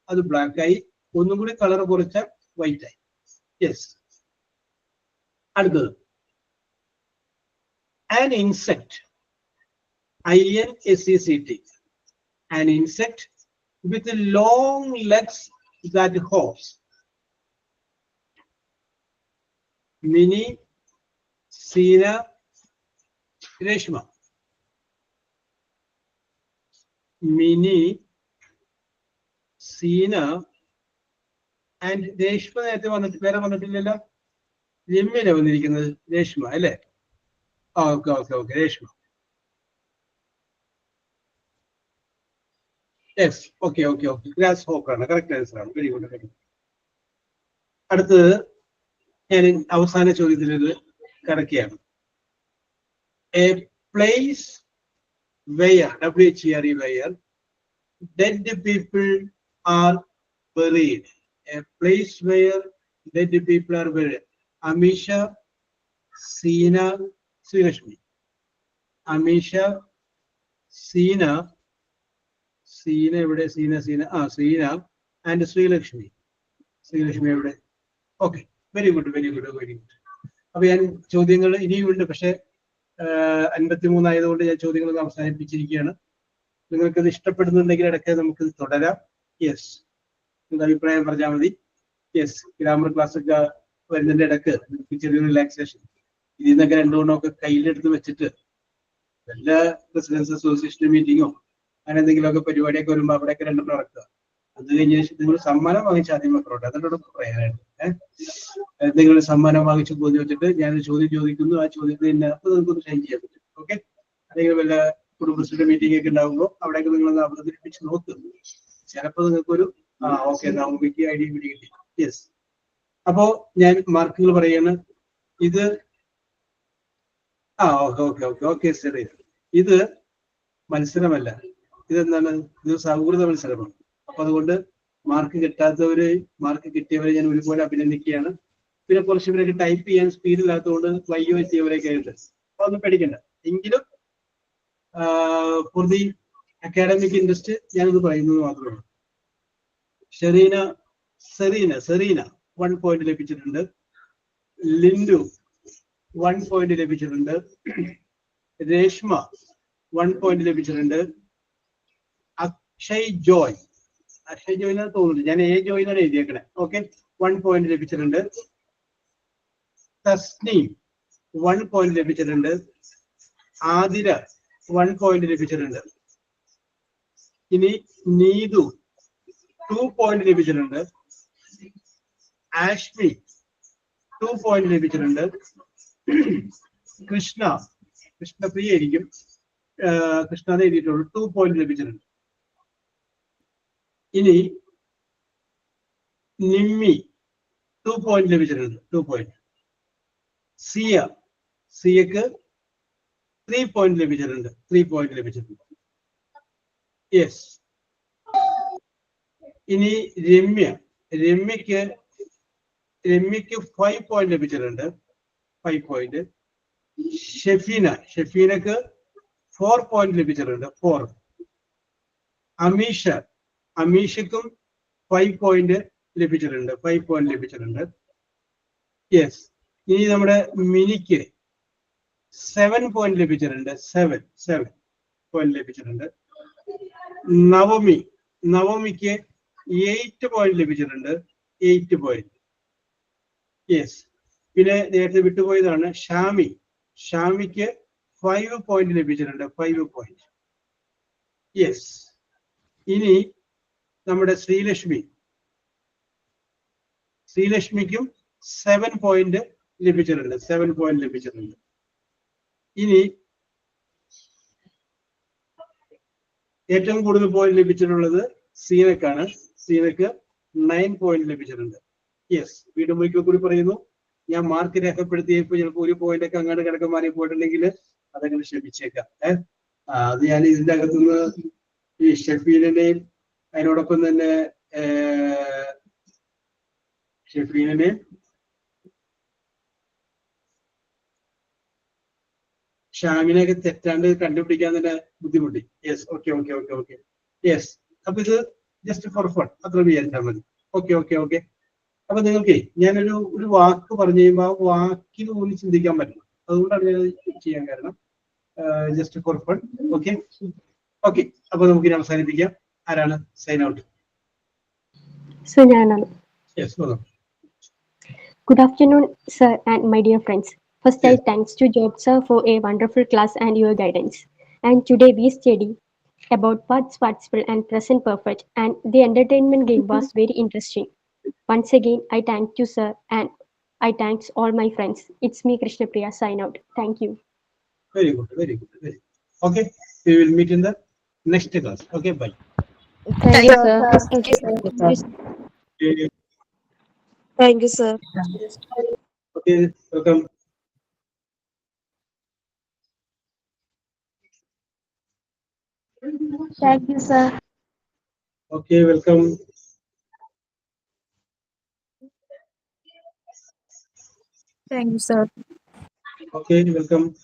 അത് ബ്ലാക്ക് ആയി, ഒന്നും കൂടി കളർ കുറച്ചാൽ വൈറ്റ് ആയി. യെസ്. അടുത്തത് an insect, insect, an insect with long legs that hops. Mini, Sina, Reshma. Mini, Sina and Reshma. നേരത്തെ വന്നിട്ട് വേറെ വന്നിട്ടില്ലല്ലോ. രമ്യനെ വന്നിരിക്കുന്നത് രേഷ്മ അല്ലേ? Okay Reshma. Yes. Okay. Grasshopper ആണ്, കറക്റ്റ് ആൻസർ ആണ്. Very good. അടുത്തത് ഞാൻ അവസാന ചോദ്യത്തിൽ കടക്കുകയാണ്. A place where, WHERE, where dead people are buried. A place where dead people are buried. Amisha, Seena, Srilakshmi. Amisha, Seena എവിടെ? Seena and Srilakshmi. എവിടെ? Okay. Very good. അപ്പൊ ഞാൻ ചോദ്യങ്ങൾ ഇനിയുമുണ്ട്, പക്ഷെ 53 ആയതുകൊണ്ട് ഞാൻ ചോദ്യങ്ങൾ അവസാനിപ്പിച്ചിരിക്കുകയാണ്. നിങ്ങൾക്കത് ഇഷ്ടപ്പെടുന്നുണ്ടെങ്കിൽ ഇടയ്ക്ക് നമുക്ക് തുടരാം. യെസ്, നിങ്ങളുടെ അഭിപ്രായം പറഞ്ഞാൽ മതി. യെസ്, ഗ്രാമർ ക്ലാസ് ഒക്കെ വരുന്നതിന്റെ ഇടയ്ക്ക് നിങ്ങൾക്ക് ചെറിയൊരു റിലാക്സേഷൻ ഇതിൽ നിന്നൊക്കെ രണ്ടുകൊണ്ടൊക്കെ കയ്യിലെടുത്ത് വെച്ചിട്ട് വല്ല റെസിഡൻസ് അസോസിയേഷൻ മീറ്റിങ്ങോ അങ്ങനെ എന്തെങ്കിലുമൊക്കെ പരിപാടിയൊക്കെ വരുമ്പോൾ അവിടെയൊക്കെ രണ്ടും നടക്കുക. അത് കഴിഞ്ഞ ശേഷം നിങ്ങൾ സമ്മാനം വാങ്ങിച്ച ആദ്യം മക്കളോട്ട് അതിനോട് പറയാനായിട്ട് എന്തെങ്കിലും സമ്മാനം വാങ്ങിച്ച് പോയി വെച്ചിട്ട് ഞാനൊരു ചോദ്യം ചോദിക്കുന്നു, ആ ചോദ്യത്തിന് തന്നെ അപ്പൊ നിങ്ങൾക്കൊന്ന് ഷൈൻ ചെയ്യാൻ പറ്റും. ഓക്കെ. അല്ലെങ്കിൽ വല്ല കുടുംബശ്രീയുടെ മീറ്റിംഗ് ഒക്കെ ഉണ്ടാകുമ്പോൾ അവിടെയൊക്കെ നിങ്ങളൊന്ന് അവതരിപ്പിച്ച് നോക്കും. ചിലപ്പോൾ നിങ്ങൾക്കൊരു ഓക്കെ നമുക്ക് ഐഡിയ പിടി കിട്ടി. യെസ്. അപ്പോ ഞാൻ മാർക്കുകൾ പറയാണ്. ഇത് ഓക്കെ ശരി. ഇത് മത്സരമല്ല, ഇതെന്താണ്? ഇത് സൗഹൃദ മത്സരമാണ്. അപ്പൊ അതുകൊണ്ട് മാർക്ക് കിട്ടാത്തവര്, മാർക്ക് കിട്ടിയവരെ ഞാൻ ഒരുപോലെ അഭിനന്ദിക്കുകയാണ്. പിന്നെ കുറച്ച് പേരൊക്കെ ടൈപ്പ് ചെയ്യാൻ സ്പീഡില്ലാത്തതുകൊണ്ട് വയ്യോ എത്തിയവരൊക്കെ ആയിട്ട് അതൊന്നും പേടിക്കണ്ട. എങ്കിലും ഫോർ ദി അക്കാഡമിക് ഇൻട്രസ്റ്റ് ഞാനിത് പറയുന്നത് മാത്രമേ. സെറീന 1 പോയിന്റ് ലഭിച്ചിട്ടുണ്ട്. ലിൻഡു 1 പോയിന്റ് ലഭിച്ചിട്ടുണ്ട്. രേഷ്മ 1 പോയിന്റ് ലഭിച്ചിട്ടുണ്ട്. അക്ഷയ് ജോയ് തോന്നുന്നു, ഞാൻ ജോയ് എന്നാണ് എഴുതിയേക്കണേ. ഓക്കെ, 1 പോയിന്റ് ലഭിച്ചിട്ടുണ്ട്. തസ്നീം 1 പോയിന്റ് ലഭിച്ചിട്ടുണ്ട്. ആതിര 1 പോയിന്റ് ലഭിച്ചിട്ടുണ്ട്. ഇനി നീതു 2 പോയിന്റ് ലഭിച്ചിട്ടുണ്ട്. ആഷ്മി 2 പോയിന്റ് ലഭിച്ചിട്ടുണ്ട്. കൃഷ്ണപ്രിയ ആയിരിക്കും, കൃഷ്ണ എഴുതിയിട്ടുള്ളൂ, 2 പോയിന്റ് ലഭിച്ചിട്ടുണ്ട്. ഇനി നിമ്മി 2 പോയിന്റ് ലഭിച്ചിട്ടുണ്ട്. 2 പോയിന്റ്. സിയക്ക് 3 പോയിന്റ് ലഭിച്ചിട്ടുണ്ട്. 3 പോയിന്റ് ലഭിച്ചിട്ടുണ്ട്. യെസ്. ഇനി രമ്യക്ക് 5 പോയിന്റ് ലഭിച്ചിട്ടുണ്ട്. 5 പോയിന്റ്. ഷെഫീനക്ക് 4 പോയിന്റ് ലഭിച്ചിട്ടുണ്ട്. 4. അമീഷക്കും 5 പോയിന്റ് ലഭിച്ചിട്ടുണ്ട്. 5 പോയിന്റ് ലഭിച്ചിട്ടുണ്ട്. യെസ്. ഇനി നമ്മുടെ മിനിക്ക് 7 പോയിന്റ് ലഭിച്ചിട്ടുണ്ട്. 7 പോയിന്റ് ലഭിച്ചിട്ടുണ്ട്. നവമിക്ക് 8 പോയിന്റ് ലഭിച്ചിട്ടുണ്ട്. 8 പോയിന്റ്. യെസ്. പിന്നെ നേരത്തെ വിട്ടുപോയതാണ് ഷാമിക്ക് 5 പോയിന്റ് ലഭിച്ചിട്ടുണ്ട്. 5 പോയിന്റ്. യെസ്. ഇനി നമ്മുടെ ശ്രീലക്ഷ്മിക്കും 7 പോയിന്റ് ലഭിച്ചിട്ടുണ്ട്. 7 പോയിന്റ് ലഭിച്ചിട്ടുണ്ട്. ഇനി ഏറ്റവും കൂടുതൽ പോയിന്റ് ലഭിച്ചിട്ടുള്ളത് സീനക്കാണ്. സീനക്ക് 9 പോയിന്റ് ലഭിച്ചിട്ടുണ്ട്. യെസ്, വീണ്ടും ഒരിക്കൽ കൂടി പറയുന്നു, ഞാൻ മാർക്ക് രേഖപ്പെടുത്തിയപ്പോൾ ചിലപ്പോൾ ഒരു പോയിന്റ് ഒക്കെ അങ്ങോട്ട് കിടക്കാൻ മാറി പോയിട്ടുണ്ടെങ്കിൽ അതങ്ങനെ ക്ഷമിച്ചേക്കാം. അത് ഞാൻ ഇതിന്റെ അകത്തുനിന്ന് ഈ ഷെഫീലിനെയും അതിനോടൊപ്പം തന്നെ ഷെഫീലിനെയും ഷാമിനെയൊക്കെ തെറ്റാണ്ട് കണ്ടുപിടിക്കാൻ തന്നെ ബുദ്ധിമുട്ടി. Yes, okay okay okay okay yes. അപ്പൊ ഇത് ജസ്റ്റ് ഫോർ ഫൺ അത്ര വിചാരിച്ചാൽ മതി. Okay okay okay. അപ്പൊ നിങ്ങൾക്ക് ഞാനൊരു വാക്ക് പറഞ്ഞു കഴിയുമ്പോൾ ആ വാക്കിന് പോലും ചിന്തിക്കാൻ പറ്റണം. അതുകൊണ്ടാണ് ഞാൻ ചെയ്യാൻ കാരണം. Just for fun. Okay okay. അപ്പൊ നമുക്ക് ഇനി അവസാനിപ്പിക്കാം. ആരാണ് സൈൻ ഔട്ട്? Sunyanam. യെസ്. Good afternoon, sir, and my dear friends. First, I Yes. thanks to Job sir for a wonderful class and your guidance. And today we study about past participle and present perfect, and the entertainment game was very interesting. Once again, I thank you, sir, and I thanks all my friends. It's me, Krishna Priya, sign out. Thank you. Very good, very good, very good. Okay, we will meet in the next class. Okay, bye. Thank you, sir. Thank you, sir. Okay, Thank you, sir. okay, welcome. Thank you, sir. Okay, welcome. Thank you, sir. Okay, welcome.